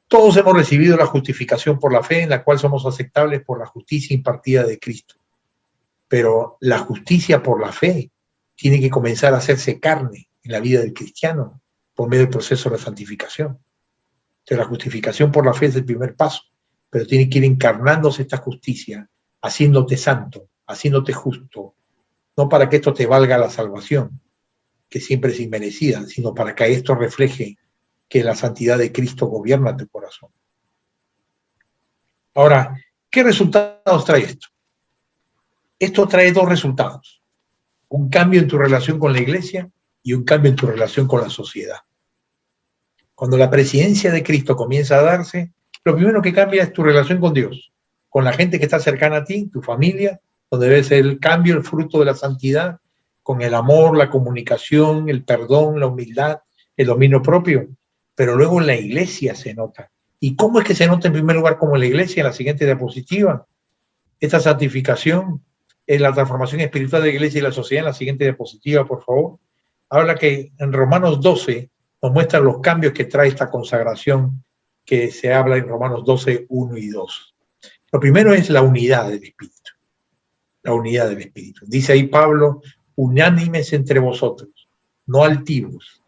Todos hemos recibido la justificación por la fe, en la cual somos aceptables por la justicia impartida de Cristo. Pero la justicia por la fe tiene que comenzar a hacerse carne en la vida del cristiano por medio del proceso de la santificación. Entonces, la justificación por la fe es el primer paso, pero tiene que ir encarnándose esta justicia, haciéndote santo, haciéndote justo, no para que esto te valga la salvación, que siempre es inmerecida, sino para que esto refleje que la santidad de Cristo gobierna tu corazón. Ahora, ¿qué resultados trae esto? Esto trae dos resultados. Un cambio en tu relación con la iglesia y un cambio en tu relación con la sociedad. Cuando la presidencia de Cristo comienza a darse, lo primero que cambia es tu relación con Dios, con la gente que está cercana a ti, tu familia, donde ves el cambio, el fruto de la santidad, con el amor, la comunicación, el perdón, la humildad, el dominio propio. Pero luego en la iglesia se nota. ¿Y cómo es que se nota en primer lugar como en la iglesia? En la siguiente diapositiva. Esta santificación es la transformación espiritual de la iglesia y la sociedad. En la siguiente diapositiva, por favor. Habla que en Romanos 12 nos muestra los cambios que trae esta consagración que se habla en Romanos 12, 1 y 2. Lo primero es la unidad del Espíritu. La unidad del Espíritu. Dice ahí Pablo, unánimes entre vosotros, no altivos,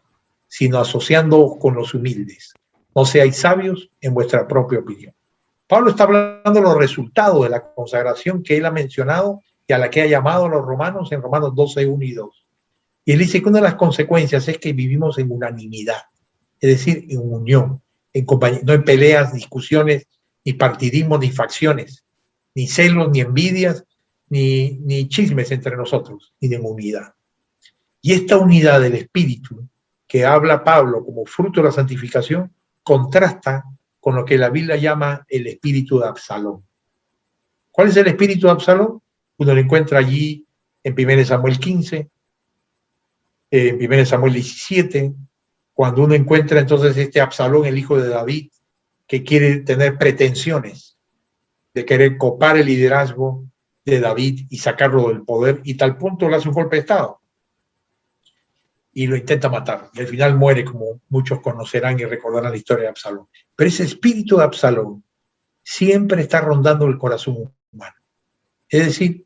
sino asociándoos con los humildes. No seáis sabios en vuestra propia opinión. Pablo está hablando de los resultados de la consagración que él ha mencionado y a la que ha llamado a los romanos en Romanos 12, 1 y 2. Y él dice que una de las consecuencias es que vivimos en unanimidad, es decir, en unión, en compañía, no en peleas, discusiones, ni partidismo, ni facciones, ni celos, ni envidias, ni chismes entre nosotros, ni en unidad. Y esta unidad del Espíritu que habla Pablo como fruto de la santificación, contrasta con lo que la Biblia llama el espíritu de Absalón. ¿Cuál es el espíritu de Absalón? Uno lo encuentra allí en 1 Samuel 15, en 1 Samuel 17, cuando uno encuentra entonces este Absalón, el hijo de David, que quiere tener pretensiones de querer copar el liderazgo de David y sacarlo del poder, y tal punto le hace un golpe de estado y lo intenta matar, y al final muere, como muchos conocerán y recordarán la historia de Absalón. Pero ese espíritu de Absalón siempre está rondando el corazón humano. Es decir,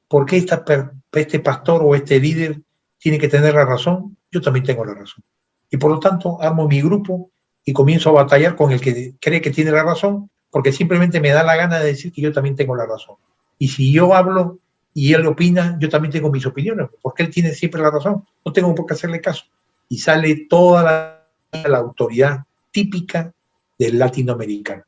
¿por qué este pastor o este líder tiene que tener la razón? Yo también tengo la razón. Y por lo tanto, armo mi grupo y comienzo a batallar con el que cree que tiene la razón, porque simplemente me da la gana de decir que yo también tengo la razón. Y si yo hablo y él opina, yo también tengo mis opiniones, porque él tiene siempre la razón, no tengo por qué hacerle caso. Y sale toda la autoridad típica del latinoamericano,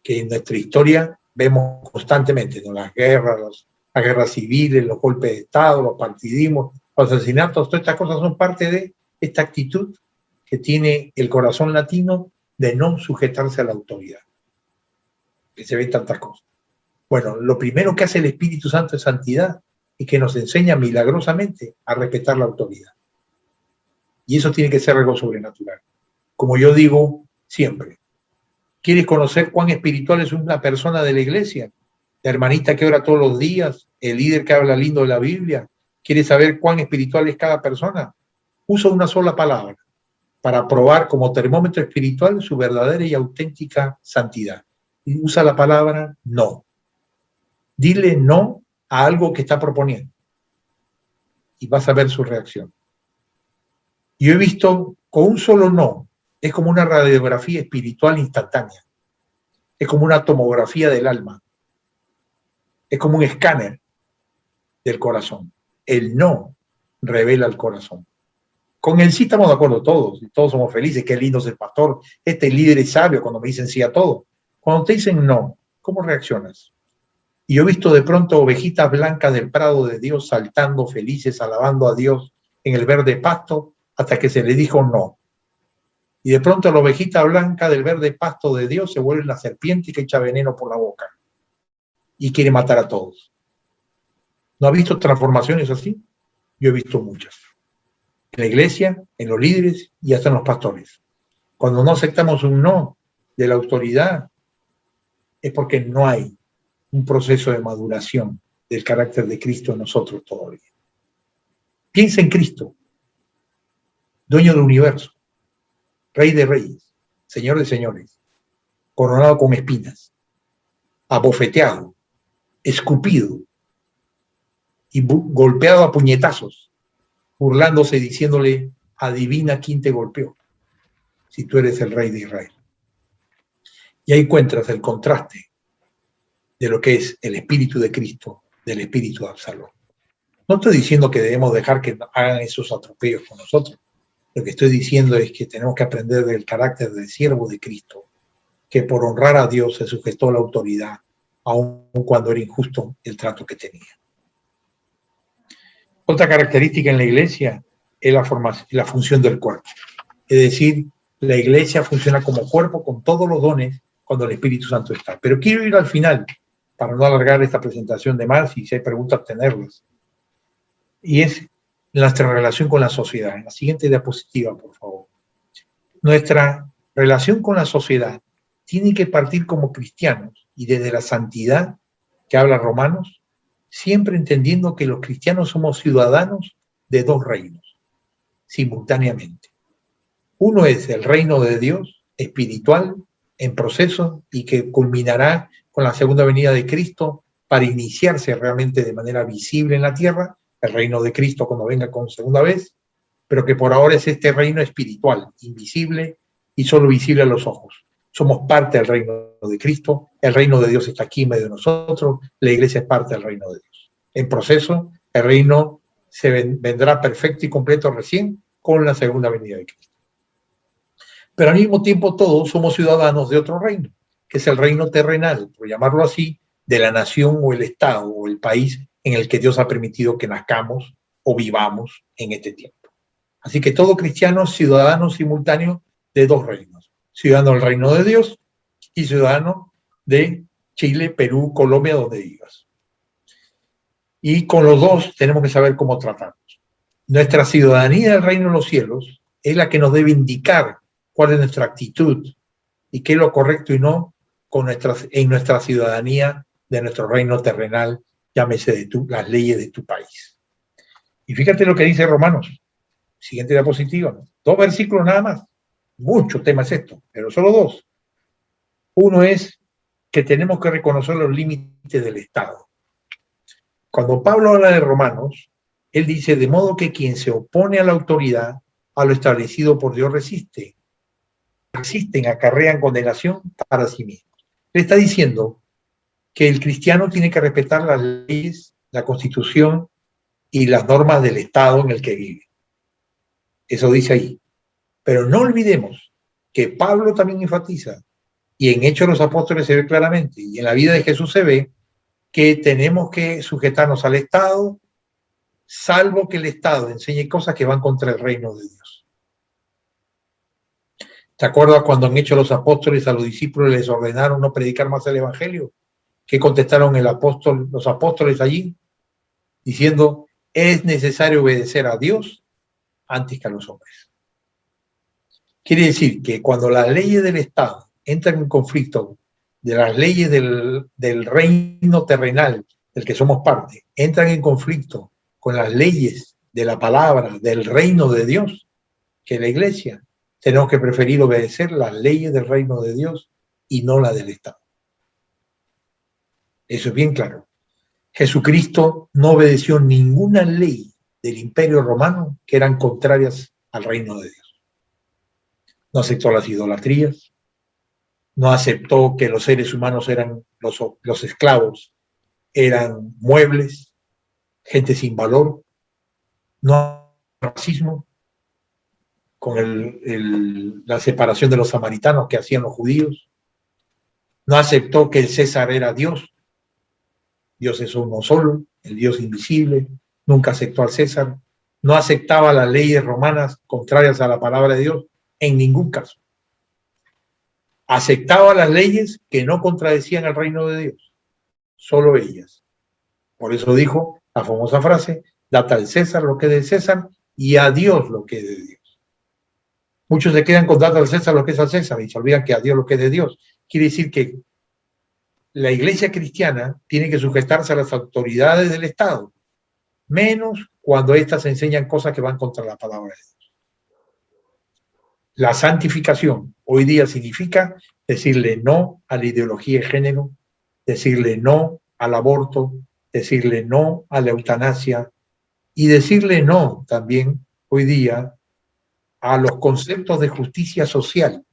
que en nuestra historia vemos constantemente, ¿no? Las guerras civiles, los golpes de Estado, los partidismos, los asesinatos, todas estas cosas son parte de esta actitud que tiene el corazón latino de no sujetarse a la autoridad, que se ven tantas cosas. Bueno, lo primero que hace el Espíritu Santo es santidad y que nos enseña milagrosamente a respetar la autoridad. Y eso tiene que ser algo sobrenatural. Como yo digo siempre, ¿quieres conocer cuán espiritual es una persona de la iglesia? La hermanita que ora todos los días, el líder que habla lindo de la Biblia. ¿Quieres saber cuán espiritual es cada persona? Usa una sola palabra para probar como termómetro espiritual su verdadera y auténtica santidad. Y usa la palabra no. Dile no a algo que está proponiendo y vas a ver su reacción. Yo he visto con un solo no, es como una radiografía espiritual instantánea, es como una tomografía del alma, es como un escáner del corazón. El no revela el corazón. Con el sí estamos de acuerdo todos, y todos somos felices, qué lindo es el pastor, este líder es sabio cuando me dicen sí a todo. Cuando te dicen no, ¿cómo reaccionas? Y yo he visto de pronto ovejitas blancas del prado de Dios saltando felices, alabando a Dios en el verde pasto, hasta que se le dijo no. Y de pronto la ovejita blanca del verde pasto de Dios se vuelve una serpiente que echa veneno por la boca y quiere matar a todos. ¿No ha visto transformaciones así? Yo he visto muchas. En la iglesia, en los líderes y hasta en los pastores. Cuando no aceptamos un no de la autoridad, es porque no hay un proceso de maduración del carácter de Cristo en nosotros todavía. Piensa en Cristo, dueño del universo, Rey de reyes, Señor de señores, coronado con espinas, abofeteado, escupido y golpeado a puñetazos, burlándose y diciéndole, adivina quién te golpeó, si tú eres el Rey de Israel. Y ahí encuentras el contraste de lo que es el Espíritu de Cristo, del Espíritu de Absalón. No estoy diciendo que debemos dejar que hagan esos atropellos con nosotros. Lo que estoy diciendo es que tenemos que aprender del carácter del siervo de Cristo, que por honrar a Dios se sujetó a la autoridad, aun cuando era injusto el trato que tenía. Otra característica en la iglesia es la función del cuerpo. Es decir, la iglesia funciona como cuerpo con todos los dones cuando el Espíritu Santo está. Pero quiero ir al final, para no alargar esta presentación de más, y si hay preguntas, tenerlas. Y es nuestra relación con la sociedad. En la siguiente diapositiva, por favor. Nuestra relación con la sociedad tiene que partir como cristianos y desde la santidad que habla Romanos, siempre entendiendo que los cristianos somos ciudadanos de dos reinos, simultáneamente. Uno es el reino de Dios, espiritual, en proceso, y que culminará con la segunda venida de Cristo para iniciarse realmente de manera visible en la tierra, el reino de Cristo cuando venga con segunda vez, pero que por ahora es este reino espiritual, invisible y solo visible a los ojos. Somos parte del reino de Cristo, el reino de Dios está aquí en medio de nosotros, la iglesia es parte del reino de Dios. En proceso, el reino vendrá perfecto y completo recién con la segunda venida de Cristo. Pero al mismo tiempo todos somos ciudadanos de otro reino, que es el reino terrenal, por llamarlo así, de la nación o el estado o el país en el que Dios ha permitido que nazcamos o vivamos en este tiempo. Así que todo cristiano es ciudadano simultáneo de dos reinos, ciudadano del reino de Dios y ciudadano de Chile, Perú, Colombia, donde vivas. Y con los dos tenemos que saber cómo tratarnos. Nuestra ciudadanía del reino de los cielos es la que nos debe indicar cuál es nuestra actitud y qué es lo correcto y no en nuestra ciudadanía de nuestro reino terrenal, llámese las leyes de tu país. Y fíjate lo que dice Romanos. Siguiente diapositiva, ¿no? 2 versículos nada más. Mucho tema es esto, pero solo 2. Uno es que tenemos que reconocer los límites del Estado. Cuando Pablo habla de Romanos, él dice, de modo que quien se opone a la autoridad, a lo establecido por Dios resiste. Resisten, acarrean condenación para sí mismos. Le está diciendo que el cristiano tiene que respetar las leyes, la Constitución y las normas del Estado en el que vive. Eso dice ahí. Pero no olvidemos que Pablo también enfatiza, y en Hechos de los Apóstoles se ve claramente, y en la vida de Jesús se ve, que tenemos que sujetarnos al Estado, salvo que el Estado enseñe cosas que van contra el reino de Dios. ¿Te acuerdas cuando en Hechos de los Apóstoles a los discípulos les ordenaron no predicar más el Evangelio? ¿Qué contestaron los apóstoles allí? Diciendo, es necesario obedecer a Dios antes que a los hombres. Quiere decir que cuando las leyes del Estado entran en conflicto de las leyes del reino terrenal del que somos parte, entran en conflicto con las leyes de la palabra del reino de Dios, que es la iglesia, tenemos que preferir obedecer las leyes del reino de Dios y no la del Estado. Eso es bien claro. Jesucristo no obedeció ninguna ley del Imperio Romano que eran contrarias al reino de Dios. No aceptó las idolatrías, no aceptó que los seres humanos eran los esclavos, eran muebles, gente sin valor, no racismo, con la separación de los samaritanos que hacían los judíos. No aceptó que el César era Dios. Dios es uno solo, el Dios invisible. Nunca aceptó al César. No aceptaba las leyes romanas contrarias a la palabra de Dios en ningún caso. Aceptaba las leyes que no contradecían al reino de Dios, solo ellas. Por eso dijo la famosa frase: date al César lo que es del César y a Dios lo que es de Dios. Muchos se quedan con date al César lo que es al César y se olvidan que a Dios lo que es de Dios. Quiere decir que la iglesia cristiana tiene que sujetarse a las autoridades del Estado, menos cuando éstas enseñan cosas que van contra la palabra de Dios. La santificación hoy día significa decirle no a la ideología de género, decirle no al aborto, decirle no a la eutanasia y decirle no también hoy día a los conceptos de justicia social,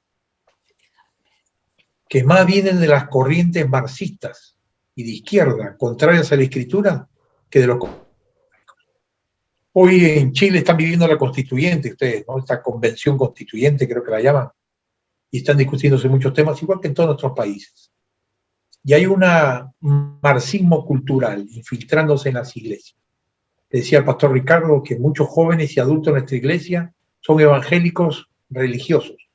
que más vienen de las corrientes marxistas y de izquierda, contrarias a la escritura, que de los... Hoy en Chile están viviendo la constituyente, ustedes, ¿no? Esta convención constituyente, creo que la llaman, y están discutiéndose muchos temas, igual que en todos nuestros países. Y hay un marxismo cultural infiltrándose en las iglesias. Decía el pastor Ricardo que muchos jóvenes y adultos en nuestra iglesia son evangélicos religiosos,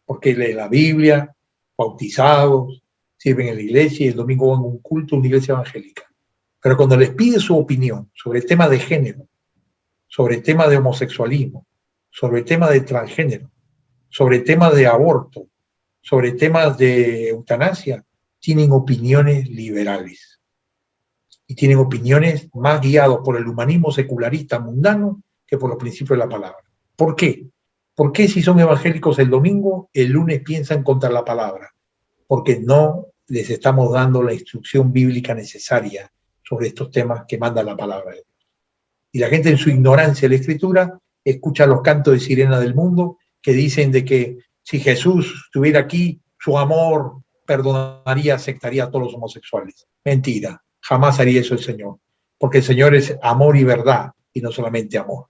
porque leen la Biblia, bautizados, sirven en la iglesia y el domingo van a un culto a una iglesia evangélica. Pero cuando les pide su opinión sobre el tema de género, sobre el tema de homosexualismo, sobre el tema de transgénero, sobre el tema de aborto, sobre temas de eutanasia, tienen opiniones liberales. Y tienen opiniones más guiadas por el humanismo secularista mundano que por los principios de la palabra. ¿Por qué? ¿Por qué si son evangélicos el domingo, el lunes piensan contra la palabra? Porque no les estamos dando la instrucción bíblica necesaria sobre estos temas que manda la palabra de Dios. Y la gente en su ignorancia de la escritura escucha los cantos de sirena del mundo que dicen de que si Jesús estuviera aquí, su amor perdonaría, aceptaría a todos los homosexuales. Mentira, jamás haría eso el Señor, porque el Señor es amor y verdad, y no solamente amor,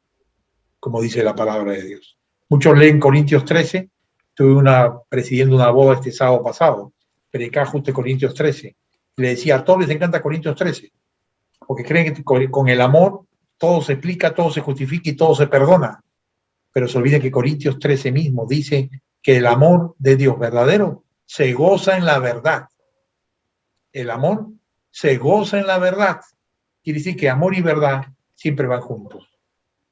como dice la palabra de Dios. Muchos leen Corintios 13, estuve presidiendo una boda este sábado pasado, predicaba justo Corintios 13, y le decía, a todos les encanta Corintios 13, porque creen que con el amor todo se explica, todo se justifica y todo se perdona, pero se olvida que Corintios 13 mismo dice que el amor de Dios verdadero se goza en la verdad. El amor se goza en la verdad. Quiere decir que amor y verdad siempre van juntos.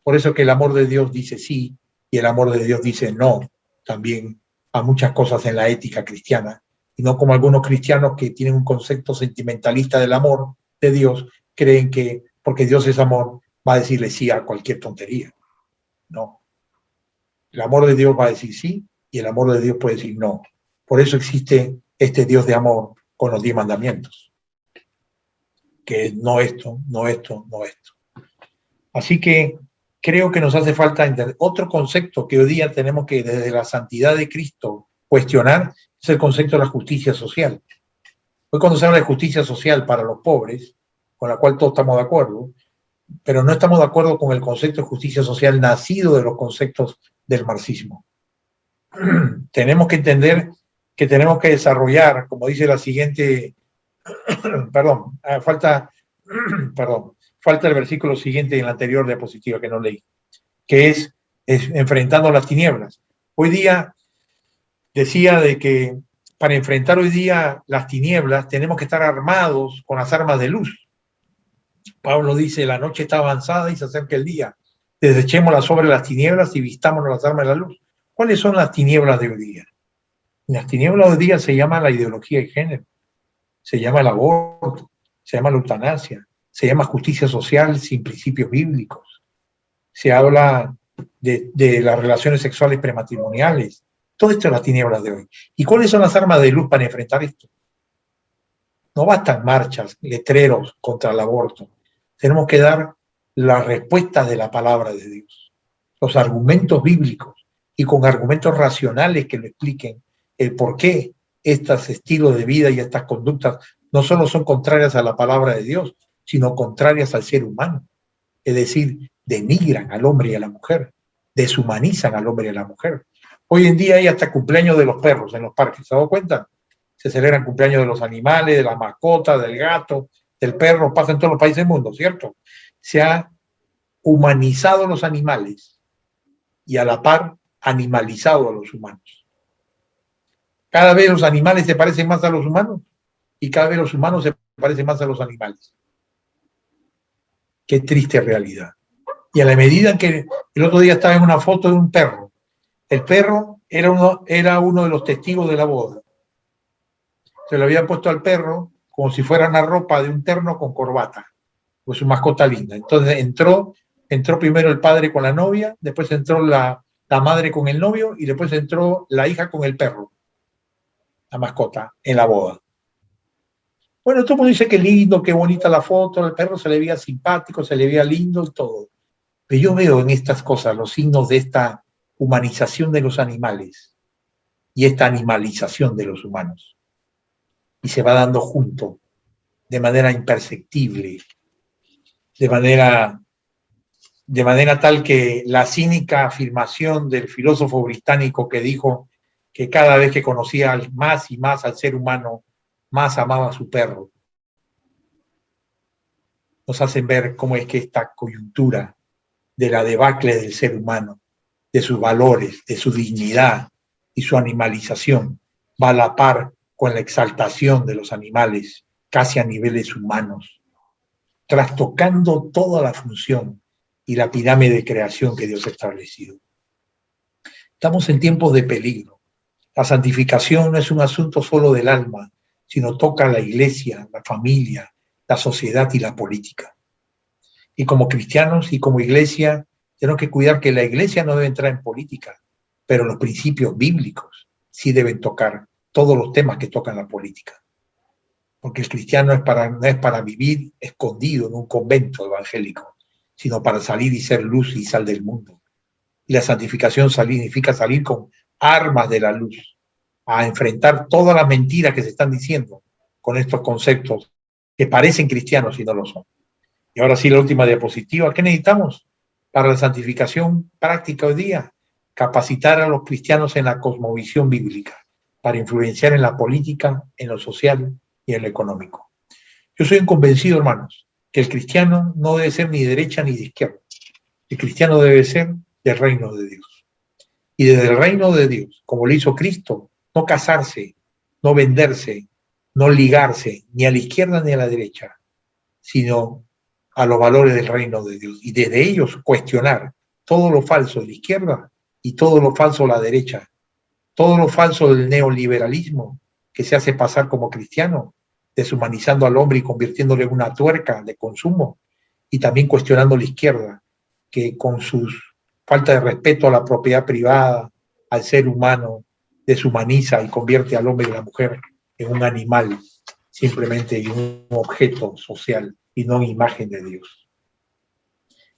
Por eso que el amor de Dios dice sí y el amor de Dios dice no también a muchas cosas en la ética cristiana. Y no como algunos cristianos que tienen un concepto sentimentalista del amor de Dios, creen que porque Dios es amor va a decirle sí a cualquier tontería. No. El amor de Dios va a decir sí y el amor de Dios puede decir no. Por eso existe este Dios de amor con los 10 mandamientos. Que es no esto, no esto, no esto. Así que creo que nos hace falta entender. Otro concepto que hoy día tenemos que desde la santidad de Cristo cuestionar es el concepto de la justicia social. Hoy cuando se habla de justicia social para los pobres, con la cual todos estamos de acuerdo, pero no estamos de acuerdo con el concepto de justicia social nacido de los conceptos del marxismo. Tenemos que entender que tenemos que desarrollar, como dice la siguiente, falta el versículo siguiente en la anterior diapositiva que no leí, que es enfrentando las tinieblas. Hoy día decía de que para enfrentar hoy día las tinieblas tenemos que estar armados con las armas de luz. Pablo dice, la noche está avanzada y se acerca el día. Desechémoslas sobre las tinieblas y vistámonos las armas de la luz. ¿Cuáles son las tinieblas de hoy día? Las tinieblas de hoy día se llama la ideología de género, se llama el aborto, se llama la eutanasia, se llama justicia social sin principios bíblicos. Se habla de las relaciones sexuales prematrimoniales. Todo esto es las tinieblas de hoy. ¿Y cuáles son las armas de luz para enfrentar esto? No bastan marchas, letreros contra el aborto. Tenemos que dar las respuestas de la palabra de Dios, los argumentos bíblicos y con argumentos racionales que lo expliquen el por qué estos estilos de vida y estas conductas no solo son contrarias a la palabra de Dios, sino contrarias al ser humano. Es decir, denigran al hombre y a la mujer. deshumanizan al hombre y a la mujer. Hoy en día hay hasta cumpleaños de los perros en los parques, ¿se ha dado cuenta? Se celebran cumpleaños de los animales, de la mascota, del gato, del perro, pasa en todos los países del mundo, ¿cierto? Se ha humanizado los animales y a la par animalizado a los humanos. Cada vez los animales se parecen más a los humanos y cada vez los humanos se parecen más a los animales. Qué triste realidad. Y a la medida en que el otro día estaba en una foto de un perro, el perro era uno de los testigos de la boda. Se lo habían puesto al perro como si fuera una ropa de un terno con corbata, pues su mascota linda. Entonces entró primero el padre con la novia, después entró la madre con el novio y después entró la hija con el perro, la mascota, en la boda. Bueno, todo el mundo dice que lindo, qué bonita la foto, el perro se le veía simpático, se le veía lindo y todo. Pero yo veo en estas cosas los signos de esta humanización de los animales y esta animalización de los humanos. Y se va dando junto, de manera imperceptible, de manera tal que la cínica afirmación del filósofo británico que dijo que cada vez que conocía más y más al ser humano, más amaba a su perro, nos hacen ver cómo es que esta coyuntura de la debacle del ser humano, de sus valores, de su dignidad y su animalización, va a la par con la exaltación de los animales, casi a niveles humanos, trastocando toda la función y la pirámide de creación que Dios ha establecido. Estamos en tiempos de peligro. La santificación no es un asunto solo del alma, sino toca a la iglesia, la familia, la sociedad y la política. Y como cristianos y como iglesia, tenemos que cuidar que la iglesia no debe entrar en política, pero los principios bíblicos sí deben tocar todos los temas que tocan la política. Porque el cristiano no es para vivir escondido en un convento evangélico, sino para salir y ser luz y sal del mundo. Y la santificación significa salir con armas de la luz, a enfrentar todas las mentiras que se están diciendo con estos conceptos que parecen cristianos y no lo son. Y ahora sí, la última diapositiva. ¿Qué necesitamos para la santificación práctica hoy día? Capacitar a los cristianos en la cosmovisión bíblica para influenciar en la política, en lo social y en lo económico. Yo soy un convencido, hermanos, que el cristiano no debe ser ni de derecha ni de izquierda. El cristiano debe ser del reino de Dios. Y desde el reino de Dios, como lo hizo Cristo, no casarse, no venderse, no ligarse ni a la izquierda ni a la derecha, sino a los valores del reino de Dios. Y desde ellos cuestionar todo lo falso de la izquierda y todo lo falso de la derecha, todo lo falso del neoliberalismo que se hace pasar como cristiano, deshumanizando al hombre y convirtiéndole en una tuerca de consumo, y también cuestionando la izquierda, que con su falta de respeto a la propiedad privada, al ser humano, deshumaniza y convierte al hombre y a la mujer en un animal, simplemente en un objeto social y no en imagen de Dios.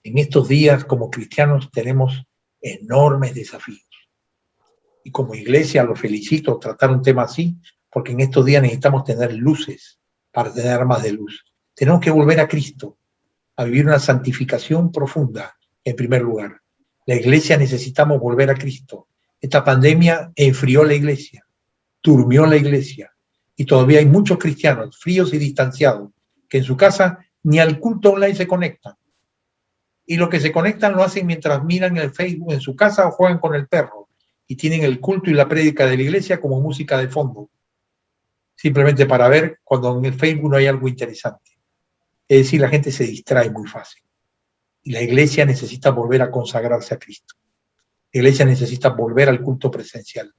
En estos días, como cristianos, tenemos enormes desafíos. Y como iglesia, lo felicito, tratar un tema así, porque en estos días necesitamos tener luces para tener armas de luz. Tenemos que volver a Cristo, a vivir una santificación profunda, en primer lugar. La iglesia necesitamos volver a Cristo. Esta pandemia enfrió la iglesia, durmió la iglesia, y todavía hay muchos cristianos fríos y distanciados que en su casa ni al culto online se conectan. Y lo que se conectan lo hacen mientras miran el Facebook en su casa o juegan con el perro y tienen el culto y la prédica de la iglesia como música de fondo, simplemente para ver cuando en el Facebook no hay algo interesante. Es decir, la gente se distrae muy fácil. Y la iglesia necesita volver a consagrarse a Cristo. La iglesia necesita volver al culto presencial.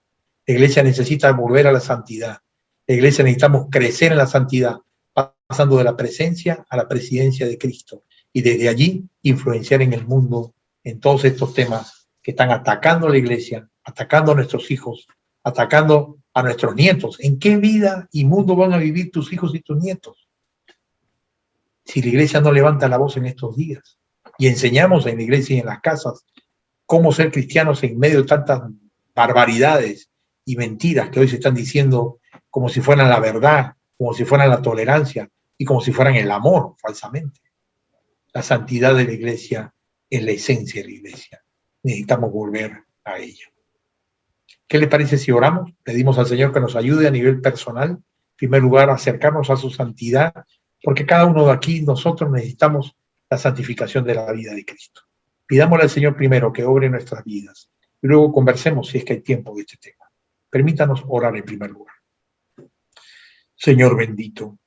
La iglesia necesita volver a la santidad. La iglesia necesitamos crecer en la santidad, pasando de la presencia a la presidencia de Cristo. Y desde allí influenciar en el mundo en todos estos temas que están atacando a la iglesia, atacando a nuestros hijos, atacando a nuestros nietos. ¿En qué vida y mundo van a vivir tus hijos y tus nietos? Si la iglesia no levanta la voz en estos días y enseñamos en la iglesia y en las casas cómo ser cristianos en medio de tantas barbaridades y mentiras que hoy se están diciendo como si fueran la verdad, como si fueran la tolerancia y como si fueran el amor, falsamente. La santidad de la iglesia es la esencia de la iglesia. necesitamos volver a ella. ¿Qué le parece si oramos? Pedimos al Señor que nos ayude a nivel personal, en primer lugar, a acercarnos a su santidad, porque cada uno de aquí, nosotros necesitamos la santificación de la vida de Cristo. Pidámosle al Señor primero que obre en nuestras vidas y luego conversemos si es que hay tiempo de este tema. Permítanos orar en primer lugar. Señor bendito,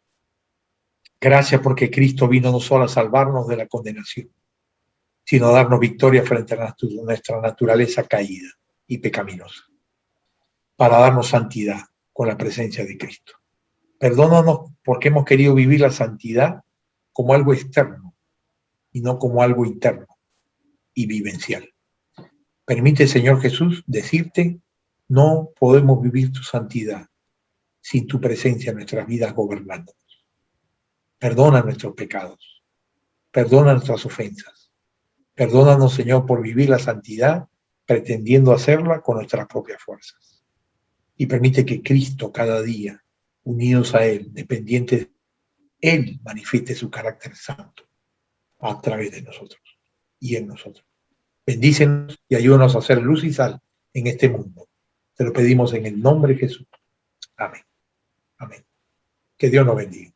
gracias porque Cristo vino no solo a salvarnos de la condenación, sino a darnos victoria frente a nuestra naturaleza caída y pecaminosa, para darnos santidad con la presencia de Cristo. Perdónanos porque hemos querido vivir la santidad como algo externo y no como algo interno y vivencial. Permite, Señor Jesús, decirte, no podemos vivir tu santidad sin tu presencia en nuestras vidas gobernándonos. Perdona nuestros pecados, perdona nuestras ofensas. Perdónanos, Señor, por vivir la santidad pretendiendo hacerla con nuestras propias fuerzas. Y permite que Cristo cada día, unidos a Él, dependientes, Él manifieste su carácter santo a través de nosotros y en nosotros. Bendícenos y ayúdanos a hacer luz y sal en este mundo. Te lo pedimos en el nombre de Jesús. Amén. Amén. Que Dios nos bendiga.